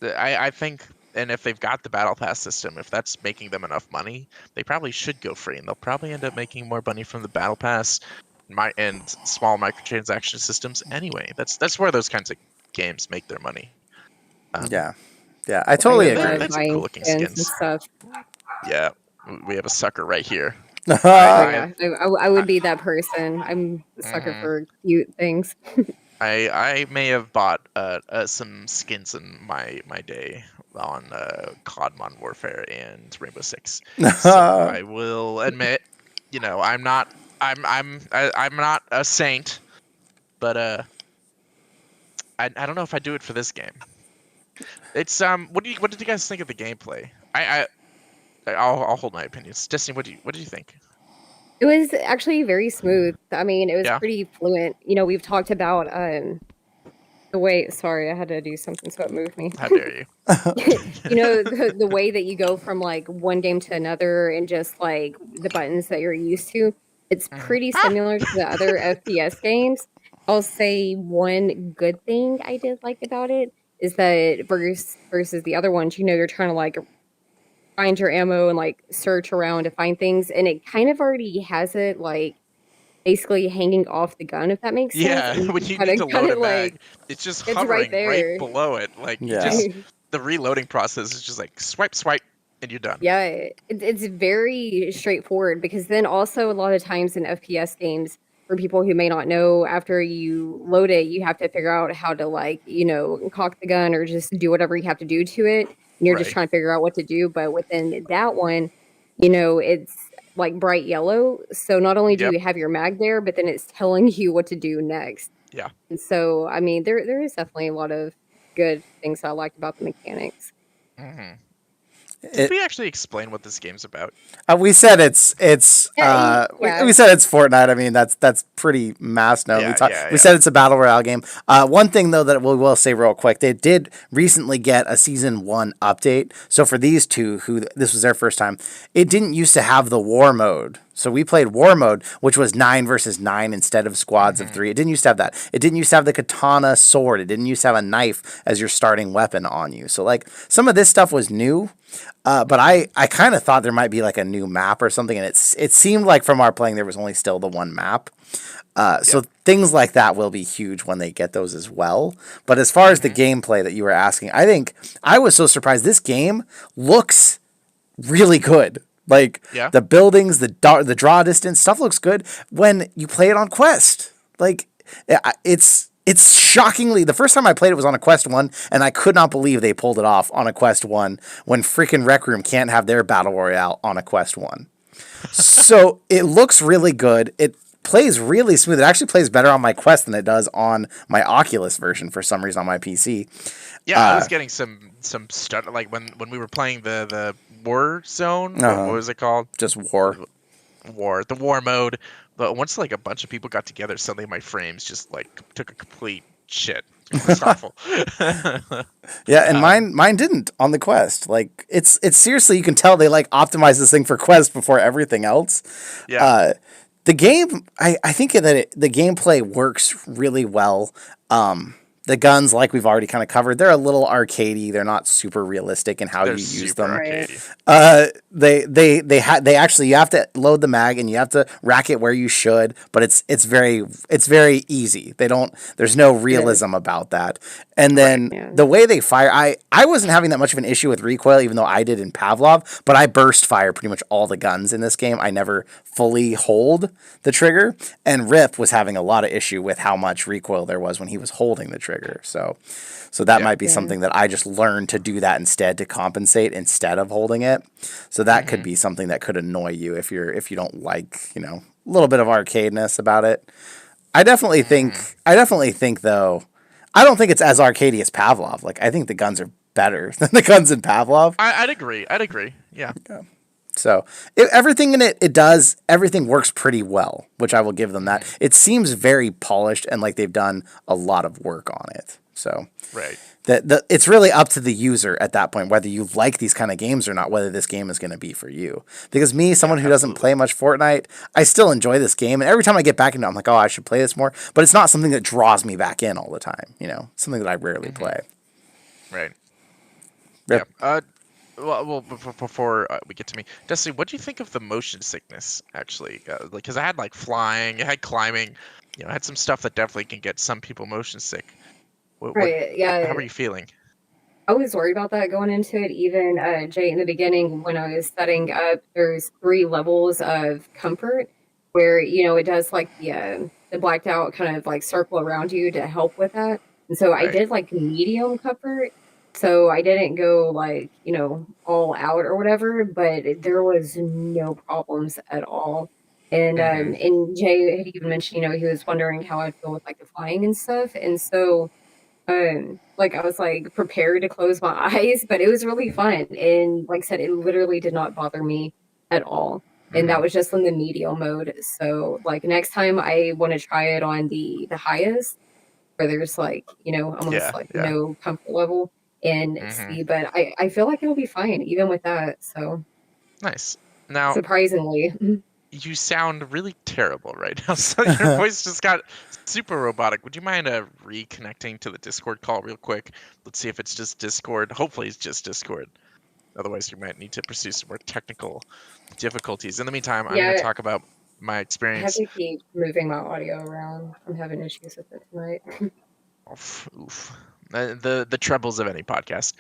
Yeah. I think. And if they've got the Battle Pass system, if that's making them enough money, they probably should go free, and they'll probably end up making more money from the Battle Pass and small microtransaction systems anyway. That's where those kinds of games make their money. Yeah, I totally agree. That's cool looking skins. And stuff. Yeah, we have a sucker right here. I would be that person. I'm a sucker for cute things. I may have bought some skins in my day on COD Modern Warfare and Rainbow Six. So I will admit, I'm not a saint, but I don't know if I do it for this game. It's what did you guys think of the gameplay? I'll hold my opinions. Destiny, what did you think? It was actually very smooth. I mean, it was pretty fluent. We've talked about the way. Sorry, I had to do something, so it moved me. How dare you? The way that you go from like one game to another, and just like the buttons that you're used to. It's pretty similar to the other FPS games. I'll say one good thing I did like about it is that versus the other ones, you're trying to like find your ammo and like search around to find things, and it kind of already has it like basically hanging off the gun, if that makes sense. Yeah, when you need to load a mag, it's just hovering right below it. Like the reloading process is just like swipe, and you're done. Yeah, it's very straightforward, because then also a lot of times in FPS games, for people who may not know, after you load it, you have to figure out how to like, cock the gun or just do whatever you have to do to it. And you're just trying to figure out what to do. But within that one, it's like bright yellow. So not only do you have your mag there, but then it's telling you what to do next. Yeah. And so, I mean, there is definitely a lot of good things I liked about the mechanics. Did we actually explain what this game's about? We said we said it's Fortnite. I mean, that's pretty mass known. We said it's a battle royale game. One thing though that we will say real quick, they did recently get a season 1 update. So for these two who this was their first time, it didn't used to have the war mode. So we played war mode, which was 9 versus 9 instead of squads of 3. It didn't used to have that. It didn't used to have the katana sword. It didn't used to have a knife as your starting weapon on you. So like some of this stuff was new. But I kind of thought there might be like a new map or something, and it seemed like from our playing there was only still the one map. So things like that will be huge when they get those as well. But as far as the gameplay that you were asking, I think I was so surprised. This game looks really good. Like the buildings, the draw distance, stuff looks good when you play it on Quest. Like it's shockingly, the first time I played it was on a Quest 1, and I could not believe they pulled it off on a Quest 1 when freaking Rec Room can't have their Battle Royale on a Quest 1. So it looks really good. It plays really smooth. It actually plays better on my Quest than it does on my Oculus version for some reason on my PC. Yeah, I was getting some stuff, like when we were playing the War Zone, what was it called? Just War. The War mode. But once like a bunch of people got together, suddenly my frames just like took a complete shit. It's awful. Yeah, and mine didn't on the Quest. Like it's seriously, you can tell they like optimized this thing for Quest before everything else. Yeah. The game, I think that the gameplay works really well. The guns, like we've already kind of covered, they're a little arcadey. They're not super realistic in how They're you use super them. arcadey. They actually, you have to load the mag and you have to rack it where you should, but it's very easy. There's no realism about that. And then Yeah. the way they fire, I wasn't having that much of an issue with recoil, even though I did in Pavlov, but I burst fire pretty much all the guns in this game. I never fully hold the trigger, and Rip was having a lot of issue with how much recoil there was when he was holding the trigger. So that might be something that I just learned to do that instead, to compensate instead of holding it. So that could be something that could annoy you if you don't like, a little bit of arcadeness about it. I definitely think though, I don't think it's as arcadey as Pavlov. Like, I think the guns are better than the guns in Pavlov. I'd agree. Yeah. So everything in everything works pretty well, which I will give them that. It seems very polished and like they've done a lot of work on it. So Right. it's really up to the user at that point, whether you like these kind of games or not, whether this game is going to be for you. Because me, someone who doesn't play much Fortnite, I still enjoy this game. And every time I get back into it, I'm like, oh, I should play this more. But it's not something that draws me back in all the time. Something that I rarely play. Right. Rip. Yeah. Well, before we get to me, Destiny, what do you think of the motion sickness? Actually, because I had like flying, I had climbing, I had some stuff that definitely can get some people motion sick. Right. Yeah. How are you feeling? I was worried about that going into it. Even Jay, in the beginning, when I was setting up, there's 3 levels of comfort where it does like the blacked out kind of like circle around you to help with that. And so I did like medium comfort. So I didn't go like all out or whatever, but there was no problems at all. And Jay had even mentioned he was wondering how I'd feel with like the flying and stuff, and so. Like I was like prepared to close my eyes, but it was really fun. And like I said, it literally did not bother me at all. And that was just in the medium mode. So like next time I want to try it on the highest where there's like, almost like no comfort level and see, but I feel like it'll be fine even with that. So nice. Now surprisingly. You sound really terrible right now. So your voice just got super robotic. Would you mind reconnecting to the Discord call real quick? Let's see if it's just Discord. Hopefully it's just Discord. Otherwise, you might need to pursue some more technical difficulties. In the meantime, I'm going to talk about my experience. I have to keep moving my audio around. I'm having issues with it tonight. Oof. The troubles of any podcast.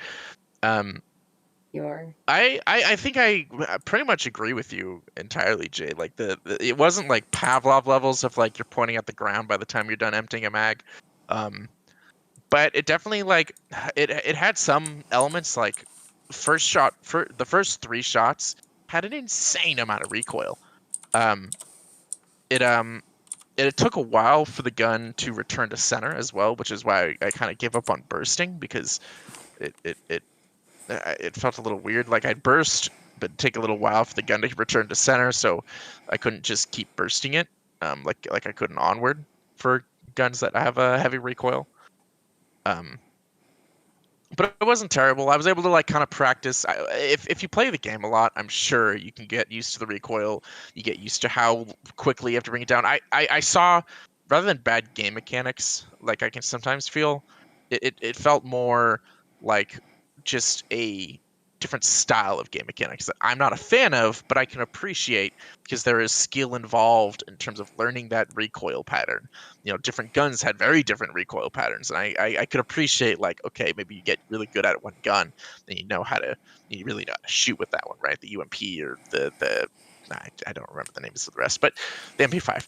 You are. I think I pretty much agree with you entirely, Jay. Like it wasn't like Pavlov levels of like you're pointing at the ground by the time you're done emptying a mag, but it definitely like it had some elements like first shot for the first 3 shots had an insane amount of recoil. It took a while for the gun to return to center as well, which is why I kind of gave up on bursting because it felt a little weird. Like I'd burst, but it'd take a little while for the gun to return to center, so I couldn't just keep bursting it, like I could in Onward for guns that have a heavy recoil. But it wasn't terrible. I was able to like kind of practice. If you play the game a lot, I'm sure you can get used to the recoil. You get used to how quickly you have to bring it down. I saw, rather than bad game mechanics, like I can sometimes feel, it felt more like just a different style of game mechanics that I'm not a fan of, but I can appreciate because there is skill involved in terms of learning that recoil pattern. Different guns had very different recoil patterns, and I could appreciate like, okay, maybe you get really good at one gun, then you really know how to shoot with that one, right? The UMP or I don't remember the names of the rest, but the MP5.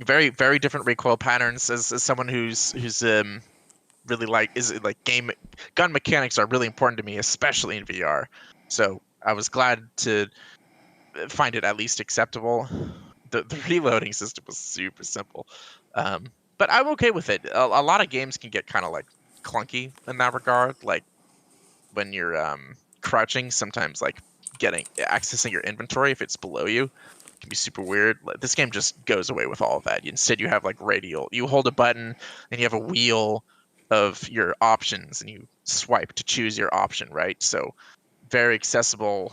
Very, very different recoil patterns. As someone who's really gun mechanics are really important to me, especially in VR. So I was glad to find it at least acceptable. The reloading system was super simple, but I'm okay with it. A lot of games can get kind of like clunky in that regard. Like when you're crouching, sometimes like accessing your inventory if it's below you can be super weird. Like, this game just goes away with all of that. Instead, you have like radial. You hold a button and you have a wheel of your options and you swipe to choose your option, right? So very accessible.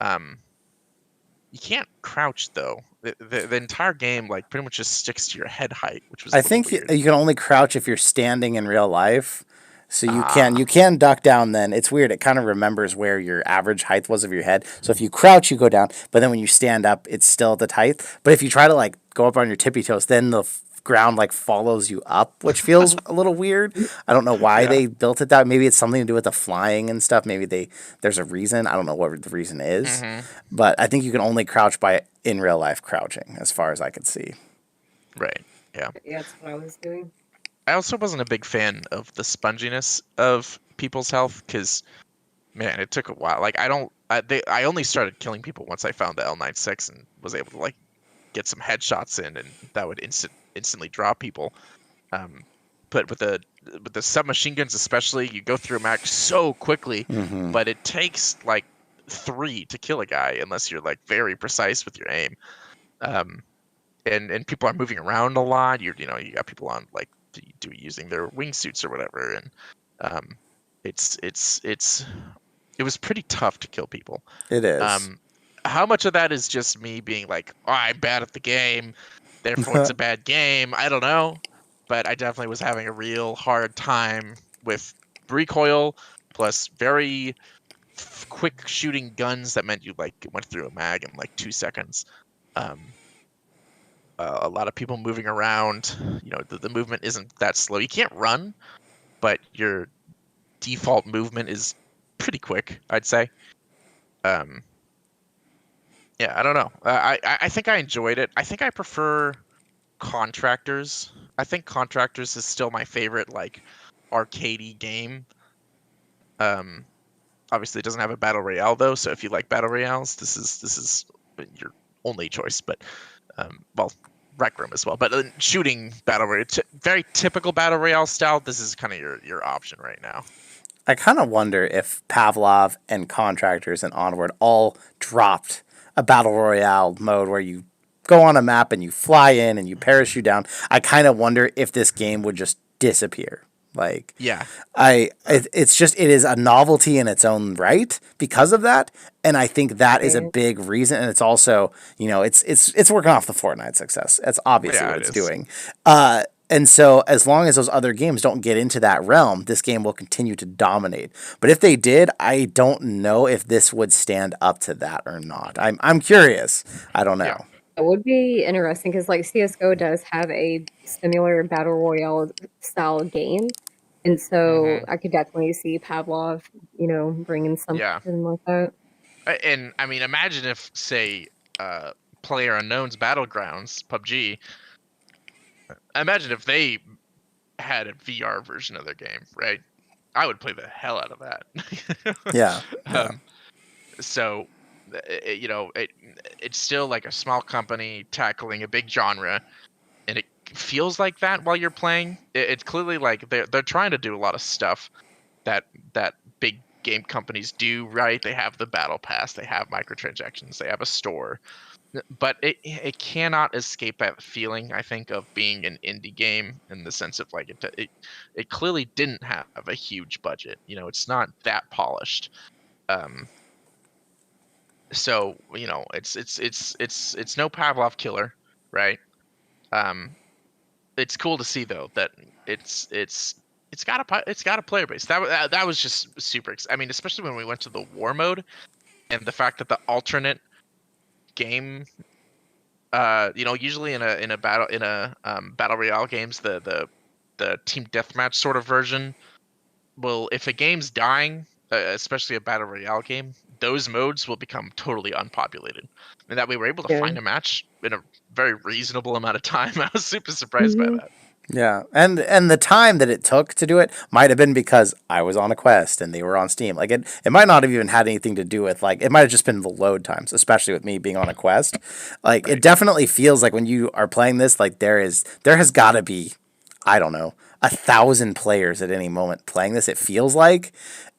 You can't crouch though. the entire game like pretty much just sticks to your head height, which was a I little think weird. you can only crouch if you're standing in real life. So you Ah. can duck down then. It's weird. It kind of remembers where your average height was of your head. So if you crouch, you go down. But then when you stand up, it's still at the height. But if you try to like go up on your tippy toes, then the ground like follows you up, which feels a little weird. I don't know why Yeah. they built it that. Maybe it's something to do with the flying and stuff. Maybe there's a reason. I don't know what the reason is. But I think you can only crouch by in real life crouching, as far as I could see. Right. Yeah. Yeah, that's what I was doing. I also wasn't a big fan of the sponginess of people's health because, man, it took a while. Like I only started killing people once I found the L96 and was able to like get some headshots in, and that would instantly draw people. But with the submachine guns especially, you go through a match so quickly, but it takes like 3 to kill a guy unless you're like very precise with your aim. And people are moving around a lot. You got people on like using their wingsuits or whatever, and it was pretty tough to kill people. It is. How much of that is just me being like, oh, I'm bad at the game, therefore it's a bad game? I don't know, but I definitely was having a real hard time with recoil plus very quick shooting guns that meant you like went through a mag in like 2 seconds. A lot of people moving around. The movement isn't that slow. You can't run, but your default movement is pretty quick, I'd say. Yeah, I don't know. I think I enjoyed it. I think I prefer Contractors. I think Contractors is still my favorite like arcadey game. Obviously it doesn't have a battle royale though, so if you like battle royales, this is your only choice. But well, Rec Room as well. But shooting battle royale, very typical battle royale style. This is kind of your option right now. I kind of wonder if Pavlov and Contractors and Onward all dropped a battle royale mode where you go on a map and you fly in and you parachute down. I kind of wonder if this game would just disappear. Like, yeah, it's just, it is a novelty in its own right because of that, and I think that is a big reason. And it's also, it's working off the Fortnite success. That's obviously what it's doing. And so as long as those other games don't get into that realm, this game will continue to dominate. But if they did, I don't know if this would stand up to that or not. I'm curious. I don't know. Yeah. It would be interesting because like CSGO does have a similar battle royale style game. And so I could definitely see Pavlov, bringing something like that. And I mean, imagine if, say, PlayerUnknown's Battlegrounds, PUBG, imagine if they had a VR version of their game, right? I would play the hell out of that. Yeah. So, it's still like a small company tackling a big genre, and it feels like that while you're playing. It's clearly like they're trying to do a lot of stuff that big game companies do, right? They have the battle pass, they have microtransactions, they have a store, but it cannot escape that feeling, I think, of being an indie game, in the sense of like it clearly didn't have a huge budget. It's not that polished. So it's no Pavlov killer, right? It's cool to see though that it's got a player base. That was just super. I mean, especially when we went to the war mode, and the fact that the alternate game, usually in a battle royale games, the team deathmatch sort of version, well, if a game's dying, especially a battle royale game, those modes will become totally unpopulated. And that way we're able to find a match in a very reasonable amount of time. I was super surprised by that. Yeah, and the time that it took to do it might have been because I was on a quest and they were on Steam. Like it might not have even had anything to do with, like, it might have just been the load times, especially with me being on a quest. Like It definitely feels like when you are playing this, like there has got to be, I don't know, 1,000 players at any moment playing this. It feels like.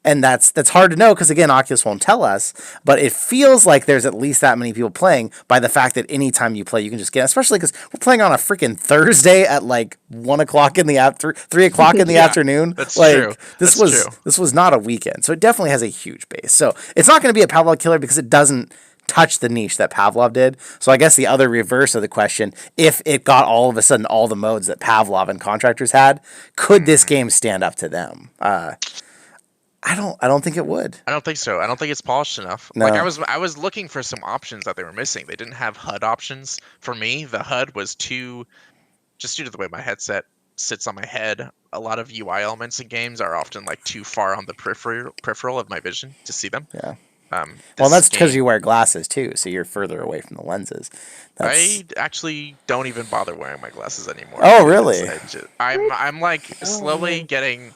And that's hard to know because, again, Oculus won't tell us. But it feels like there's at least that many people playing by the fact that anytime you play, you can just get, especially because we're playing on a freaking Thursday at like 1 o'clock in the 3 o'clock in the afternoon. That's like, true. This was not a weekend. So it definitely has a huge base. So it's not going to be a Pavlov killer because it doesn't touch the niche that Pavlov did. So I guess the other reverse of the question, if it got all of a sudden all the modes that Pavlov and Contractors had, could this game stand up to them? I don't think it would. I don't think so. I don't think it's polished enough. No. Like I was looking for some options that they were missing. They didn't have HUD options. For me, the HUD was just due to the way my headset sits on my head. A lot of UI elements in games are often like too far on the peripheral of my vision to see them. Yeah. Well, that's because you wear glasses too, so you're further away from the lenses. I actually don't even bother wearing my glasses anymore. Oh, really? I'm like slowly getting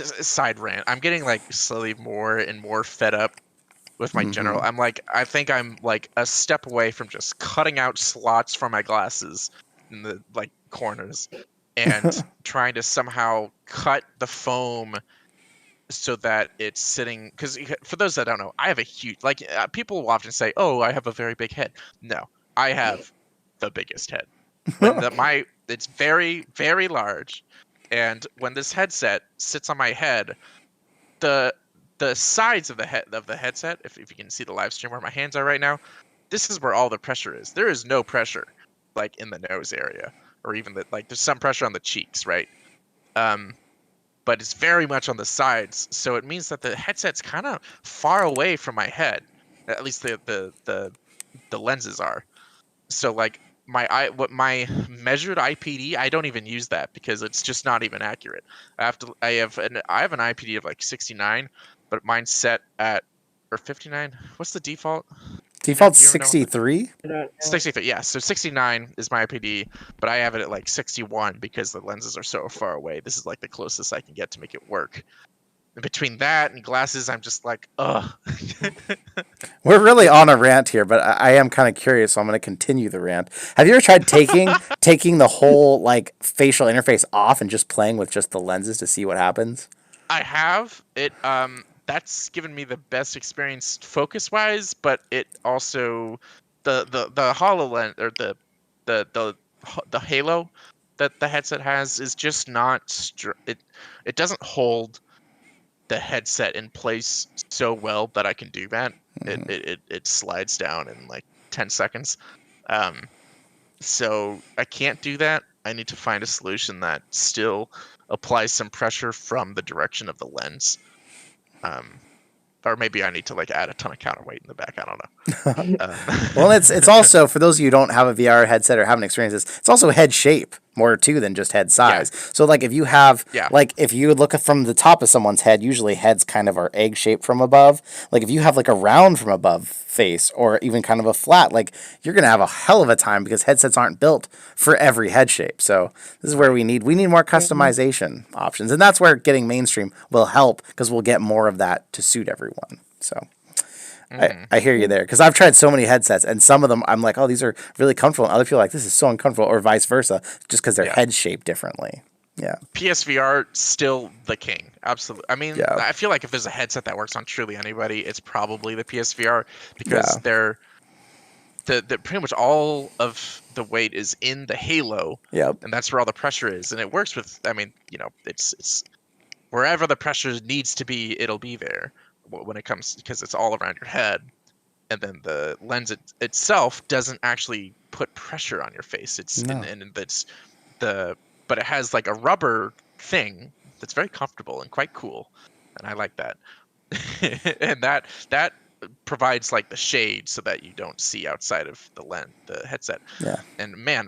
side rant. I'm getting like slowly more and more fed up with my general. I think I'm like a step away from just cutting out slots for my glasses in the like corners and trying to somehow cut the foam so that it's sitting, because for those that don't know, I have a huge, like people will often say, oh, I have a very big head. No, I have the biggest head. It's very, very large, and when this headset sits on my head, the sides of the headset, if you can see the live stream where my hands are right now, this is where all the pressure is. There is no pressure like in the nose area, or even there's some pressure on the cheeks, right? But it's very much on the sides, so it means that the headset's kind of far away from my head. At least the lenses are. So like what my measured IPD, I don't even use that because it's just not even accurate. I have an IPD of like 69, but mine's set at, or 59. What's the default? Default 63? 63, yeah. So 69 is my IPD, but I have it at like 61 because the lenses are so far away. This is like the closest I can get to make it work. And between that and glasses, I'm just like, ugh. We're really on a rant here, but I am kind of curious, so I'm going to continue the rant. Have you ever tried taking the whole like facial interface off and just playing with just the lenses to see what happens? I have. That's given me the best experience focus wise, but it also the HoloLens, or the halo that the headset has is just not it doesn't hold the headset in place so well that I can do that. It slides down in like 10 seconds. So I can't do that. I need to find a solution that still applies some pressure from the direction of the lens. Or maybe I need to like add a ton of counterweight in the back. I don't know. Well, it's also, for those of you who don't have a VR headset or haven't experienced this, it's also head shape more too than just head size. Yeah. So like if you have, like if you look from the top of someone's head, usually heads kind of are egg shaped from above. Like if you have like a round from above face or even kind of a flat, like you're going to have a hell of a time because headsets aren't built for every head shape. So this is where we need more customization options. And that's where getting mainstream will help because we'll get more of that to suit everyone. So I hear you there, because I've tried so many headsets and some of them I'm like, oh, these are really comfortable, and other people are like, this is so uncomfortable, or vice versa, just because they're head shaped differently. Yeah. PSVR still the king. Absolutely. I mean, I feel like if there's a headset that works on truly anybody, it's probably the PSVR, because they're the pretty much all of the weight is in the halo. Yep. And that's where all the pressure is, and it works with, I mean, it's wherever the pressure needs to be, it'll be there when it comes, because it's all around your head. And then the lens itself doesn't actually put pressure on your face. But it has like a rubber thing that's very comfortable and quite cool, and I like that. And that provides like the shade so that you don't see outside of the headset. Yeah. And man,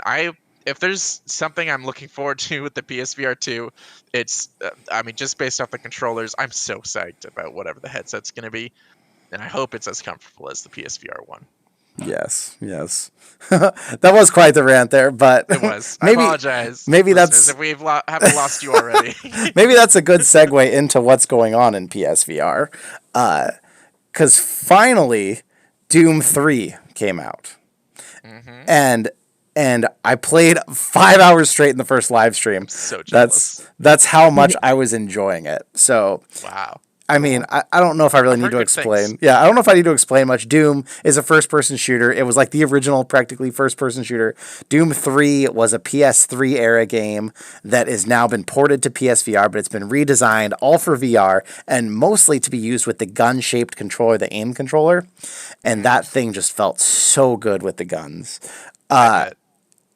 if there's something I'm looking forward to with the PSVR 2, it's I mean, just based off the controllers, I'm so psyched about whatever the headset's going to be, and I hope it's as comfortable as the PSVR 1. Yes. That was quite the rant there, but it was. I apologize. Maybe that's if we haven't lost you already. Maybe that's a good segue into what's going on in PSVR, because finally, Doom 3 came out, and I played 5 hours straight in the first live stream. I'm so jealous. That's how much I was enjoying it. So wow. I mean, I don't know if I really I've need heard to good explain. things. Yeah, I don't know if I need to explain much. Doom is a first-person shooter. It was like the original, practically first-person shooter. Doom 3 was a PS3 era game that has now been ported to PSVR, but it's been redesigned all for VR and mostly to be used with the gun-shaped controller, the aim controller. And that thing just felt so good with the guns. I bet.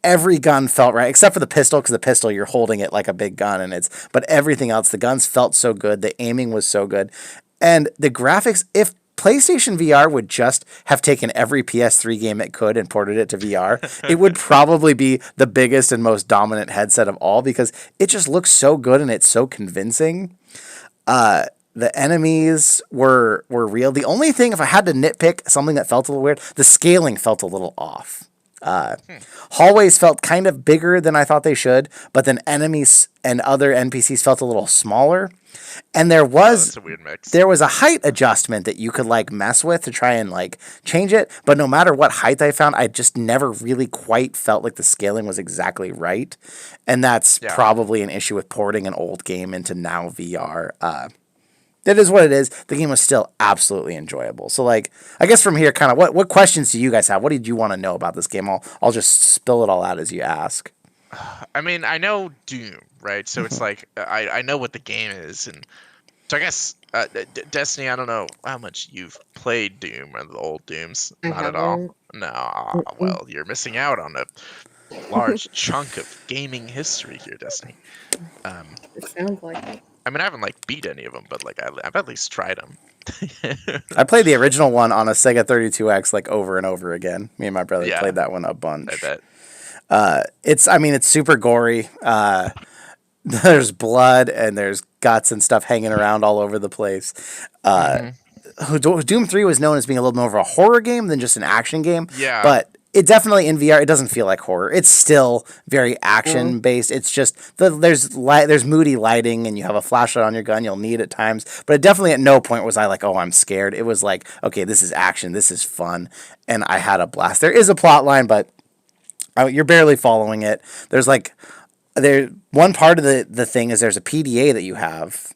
Every gun felt right, except for the pistol, because the pistol, you're holding it like a big gun, but everything else, the guns felt so good, the aiming was so good, and the graphics, if PlayStation VR would just have taken every PS3 game it could and ported it to VR, it would probably be the biggest and most dominant headset of all, because it just looks so good and it's so convincing. The enemies were real. The only thing, if I had to nitpick something that felt a little weird, the scaling felt a little off. Hallways felt kind of bigger than I thought they should, but then enemies and other NPCs felt a little smaller. And That's a weird mix. there was a height adjustment that you could like mess with to try and like change it, but no matter what height I found, I just never really quite felt like the scaling was exactly right. And that's probably an issue with porting an old game into now VR. That is what it is. The game was still absolutely enjoyable. So, like, I guess from here, kind of, what questions do you guys have? What did you want to know about this game? I'll just spill it all out as you ask. I mean, I know Doom, right? So it's like I know what the game is, and so I guess Destiny. I don't know how much you've played Doom or the old Dooms. Not at all. No. Well, you're missing out on a large chunk of gaming history here, Destiny. It sounds like it. I mean, I haven't like beat any of them, but like I've at least tried them. I played the original one on a Sega 32X like over and over again. Me and my brother played that one a bunch. I bet. It's super gory. There's blood and there's guts and stuff hanging around all over the place. Doom 3 was known as being a little more of a horror game than just an action game. Yeah. But it definitely in VR, it doesn't feel like horror. It's still very action based. It's just there's moody lighting and you have a flashlight on your gun. You'll need at times, but it definitely at no point was I like, oh, I'm scared. It was like, okay, this is action. This is fun, and I had a blast. There is a plot line, but you're barely following it. There's like one part of the thing is there's a PDA that you have.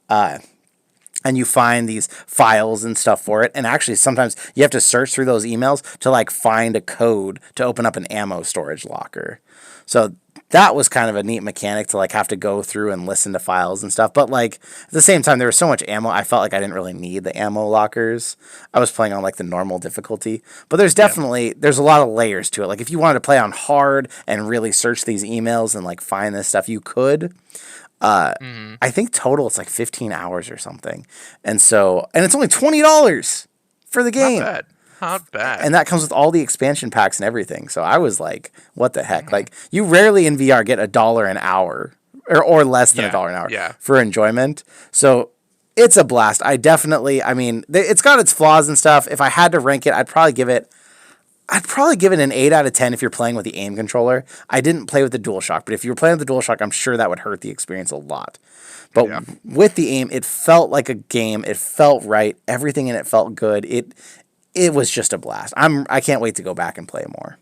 And you find these files and stuff for it. And actually, sometimes you have to search through those emails to like find a code to open up an ammo storage locker. So that was kind of a neat mechanic to like have to go through and listen to files and stuff. But like at the same time, there was so much ammo. I felt like I didn't really need the ammo lockers. I was playing on like the normal difficulty. But there's definitely, there's a lot of layers to it. Like if you wanted to play on hard and really search these emails and like find this stuff, you could. I think total it's like 15 hours or something. And it's only $20 for the game. Not bad. And that comes with all the expansion packs and everything. So I was like, what the heck? Like you rarely in VR get $1 an hour or less than $1 an hour for enjoyment. So it's a blast. I mean, it's got its flaws and stuff. If I had to rank it, I'd probably give it an 8 out of 10 if you're playing with the aim controller. I didn't play with the DualShock, but if you were playing with the DualShock, I'm sure that would hurt the experience a lot. But with the aim, it felt like a game. It felt right. Everything in it felt good. It was just a blast. I can't wait to go back and play more.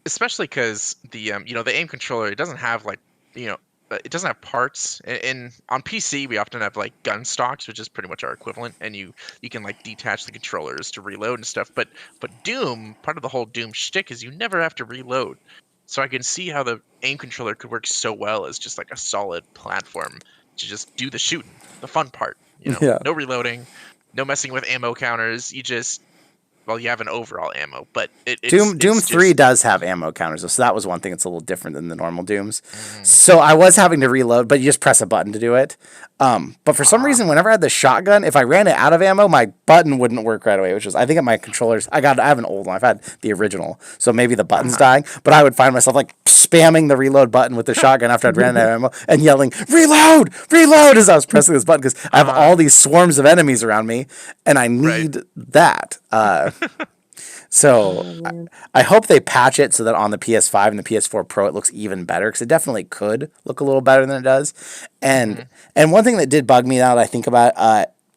Especially because the the aim controller, it doesn't have like it doesn't have parts. On PC, we often have like gun stocks, which is pretty much our equivalent, and you can like detach the controllers to reload and stuff. But Doom, part of the whole Doom shtick is you never have to reload. So I can see how the aim controller could work so well as just like a solid platform to just do the shooting, the fun part. No reloading, no messing with ammo counters. You have an overall ammo, but Doom 3 does have ammo counters, so that was one thing that's a little different than the normal Dooms. So I was having to reload, but you just press a button to do it. But for some reason, whenever I had the shotgun, if I ran it out of ammo, my button wouldn't work right away, which was, I think at my controllers, I have an old one. I've had the original, so maybe the button's dying, but I would find myself like spamming the reload button with the shotgun after I'd ran out of ammo and yelling, reload, reload, as I was pressing this button, because I have all these swarms of enemies around me, and I need that. So I hope they patch it so that on the PS5 and the PS4 Pro it looks even better, because it definitely could look a little better than it does. And one thing that did bug me now that I think about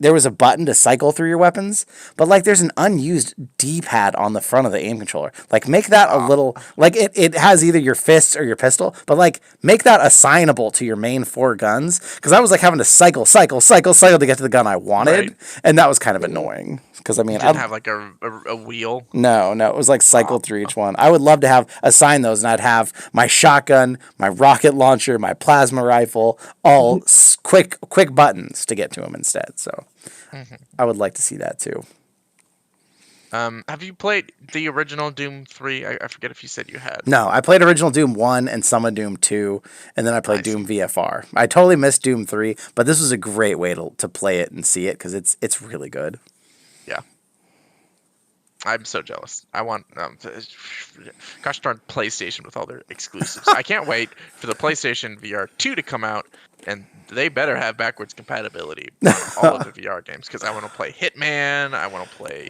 there was a button to cycle through your weapons, but like there's an unused D-pad on the front of the aim controller. Like make that a little, like it has either your fists or your pistol, but like make that assignable to your main 4 guns. Cause I was like having to cycle to get to the gun I wanted. Right. And that was kind of annoying. Cause I mean, Didn't have like a wheel. no, it was like cycle through each one. I would love to assign those, and I'd have my shotgun, my rocket launcher, my plasma rifle, all quick buttons to get to them instead. So I would like to see that too. Have you played the original Doom 3? I forget if you said you had. No, I played original Doom 1 and some of Doom 2, and then I played Doom VFR. I totally missed Doom 3, but this was a great way to play it and see it because it's really good. Yeah. I'm so jealous. I want gosh darn PlayStation with all their exclusives. I can't wait for the PlayStation VR 2 to come out, and they better have backwards compatibility on all of the VR games because I want to play Hitman. I want to play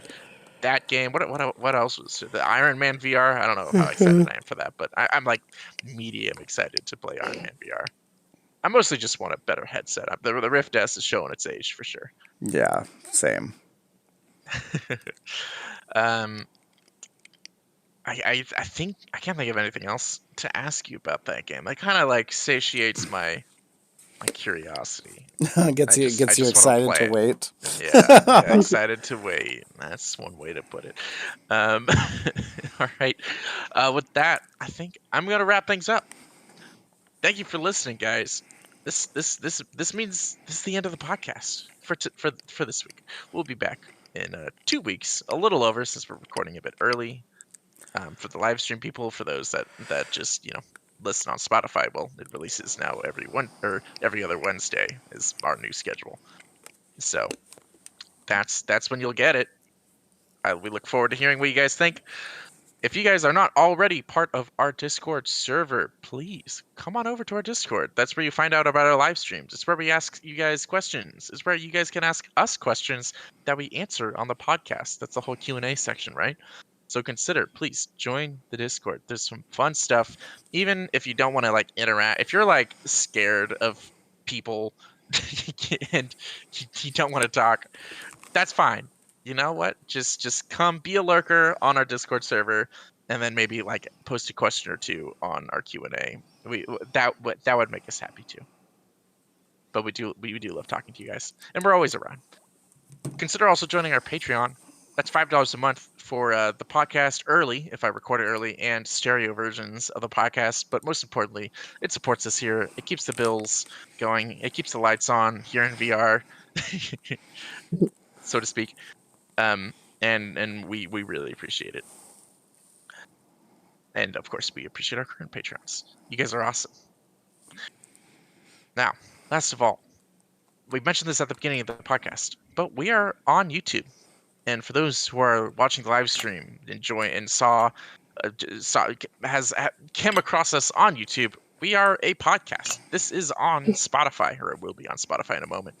that game. What else was the Iron Man VR? I don't know how excited I am for that, but I'm like medium excited to play Iron Man VR. I mostly just want a better headset. The Rift S is showing its age for sure. Yeah, same. I think I can't think of anything else to ask you about that game. That kind of like satiates my curiosity. gets you excited to wait. Yeah, excited to wait. That's one way to put it. All right. With that, I think I'm gonna wrap things up. Thank you for listening, guys. This means this is the end of the podcast for this week. We'll be back in 2 weeks, a little over since we're recording a bit early. For the live stream people, for those that just listen on Spotify, well, it releases now every other Wednesday is our new schedule. So that's when you'll get it. We look forward to hearing what you guys think. If you guys are not already part of our Discord server, please come on over to our Discord. That's where you find out about our live streams. It's where we ask you guys questions. It's where you guys can ask us questions that we answer on the podcast. That's the whole Q&A section, right? So consider, please join the Discord. There's some fun stuff. Even if you don't want to interact, if you're scared of people and you don't want to talk, that's fine. You know what? Just come be a lurker on our Discord server, and then maybe post a question or two on our Q&A. That would make us happy too. But we do love talking to you guys, and we're always around. Consider also joining our Patreon. That's $5 a month for the podcast early, if I record it early, and stereo versions of the podcast. But most importantly, it supports us here. It keeps the bills going. It keeps the lights on here in VR, so to speak. And we really appreciate it. And of course, we appreciate our current patrons. You guys are awesome. Now, last of all, we mentioned this at the beginning of the podcast, but we are on YouTube. And for those who are watching the live stream, came across us on YouTube, we are a podcast. This is on Spotify, or it will be on Spotify in a moment.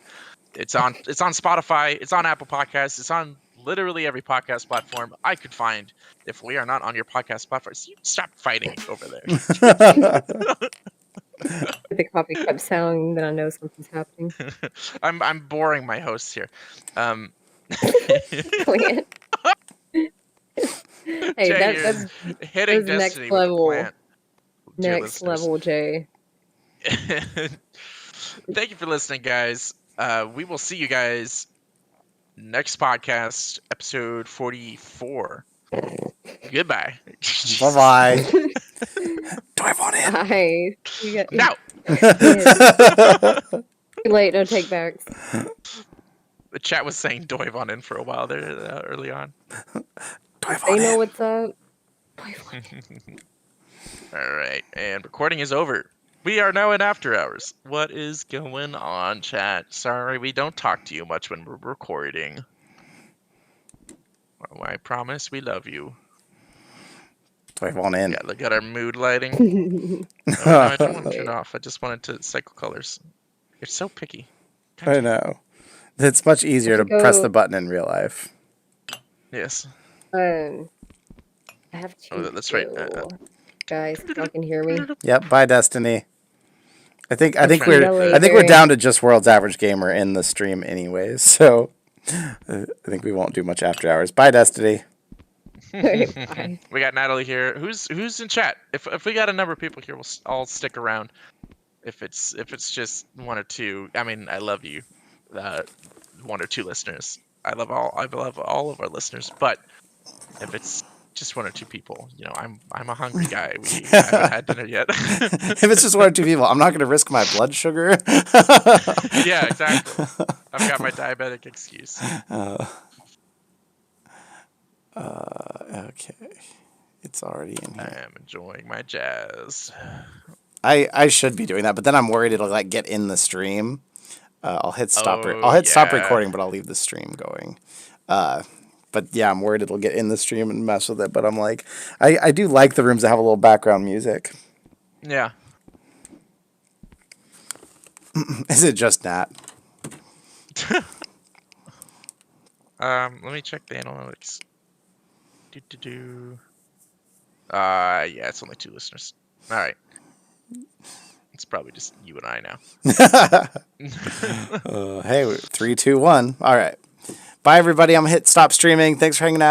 It's on Spotify. It's on Apple Podcasts. It's on literally every podcast platform I could find. If we are not on your podcast platforms, you stop fighting over there. The coffee cup sound, then I know something's happening. I'm boring my hosts here. Hey, that's hitting next Destiny level. with the plant. Next level, Jay. Thank you for listening, guys. We will see you guys next podcast, episode 44. Goodbye. Bye-bye. Dive on in. Hi. No. Too late, no take backs. The chat was saying dive on in for a while there early on. Dive on They know in. what's up. All right, and recording is over. We are now in after hours. What is going on, chat? Sorry, we don't talk to you much when we're recording. Oh, I promise we love you. Dive on in. Yeah, look at our mood lighting. No, I don't want to turn it off. I just wanted to cycle colors. You're so picky. I know. It's much easier to press the button in real life. Yes. I have to. Oh, that's right. Guys, y'all can hear me. Yep. Bye, Destiny. I think Really we're great. down to just world's average gamer in the stream anyways. So I think we won't do much after hours. Bye, Destiny. Bye. We got Natalie here. Who's in chat? If we got a number of people here, I'll stick around. If it's just one or two, I mean, I love you, one or two listeners. I love all of our listeners. But if it's just one or two people, you know, I'm a hungry guy. We haven't had dinner yet. If it's just one or two people, I'm not going to risk my blood sugar. Yeah, exactly. I've got my diabetic excuse. Okay, it's already in I here. am enjoying my jazz. I should be doing that, but then I'm worried it'll like get in the stream. I'll hit stop. Oh, I'll hit stop yeah. recording, but I'll leave the stream going. But yeah, I'm worried it'll get in the stream and mess with it. But I'm like, I do like the rooms that have a little background music. Yeah. Is it just Nat? Let me check the analytics. Yeah, it's only 2 listeners. All right. It's probably just you and I now. Hey, 3, 2, 1. All right. Bye, everybody. I'm gonna hit stop streaming. Thanks for hanging out.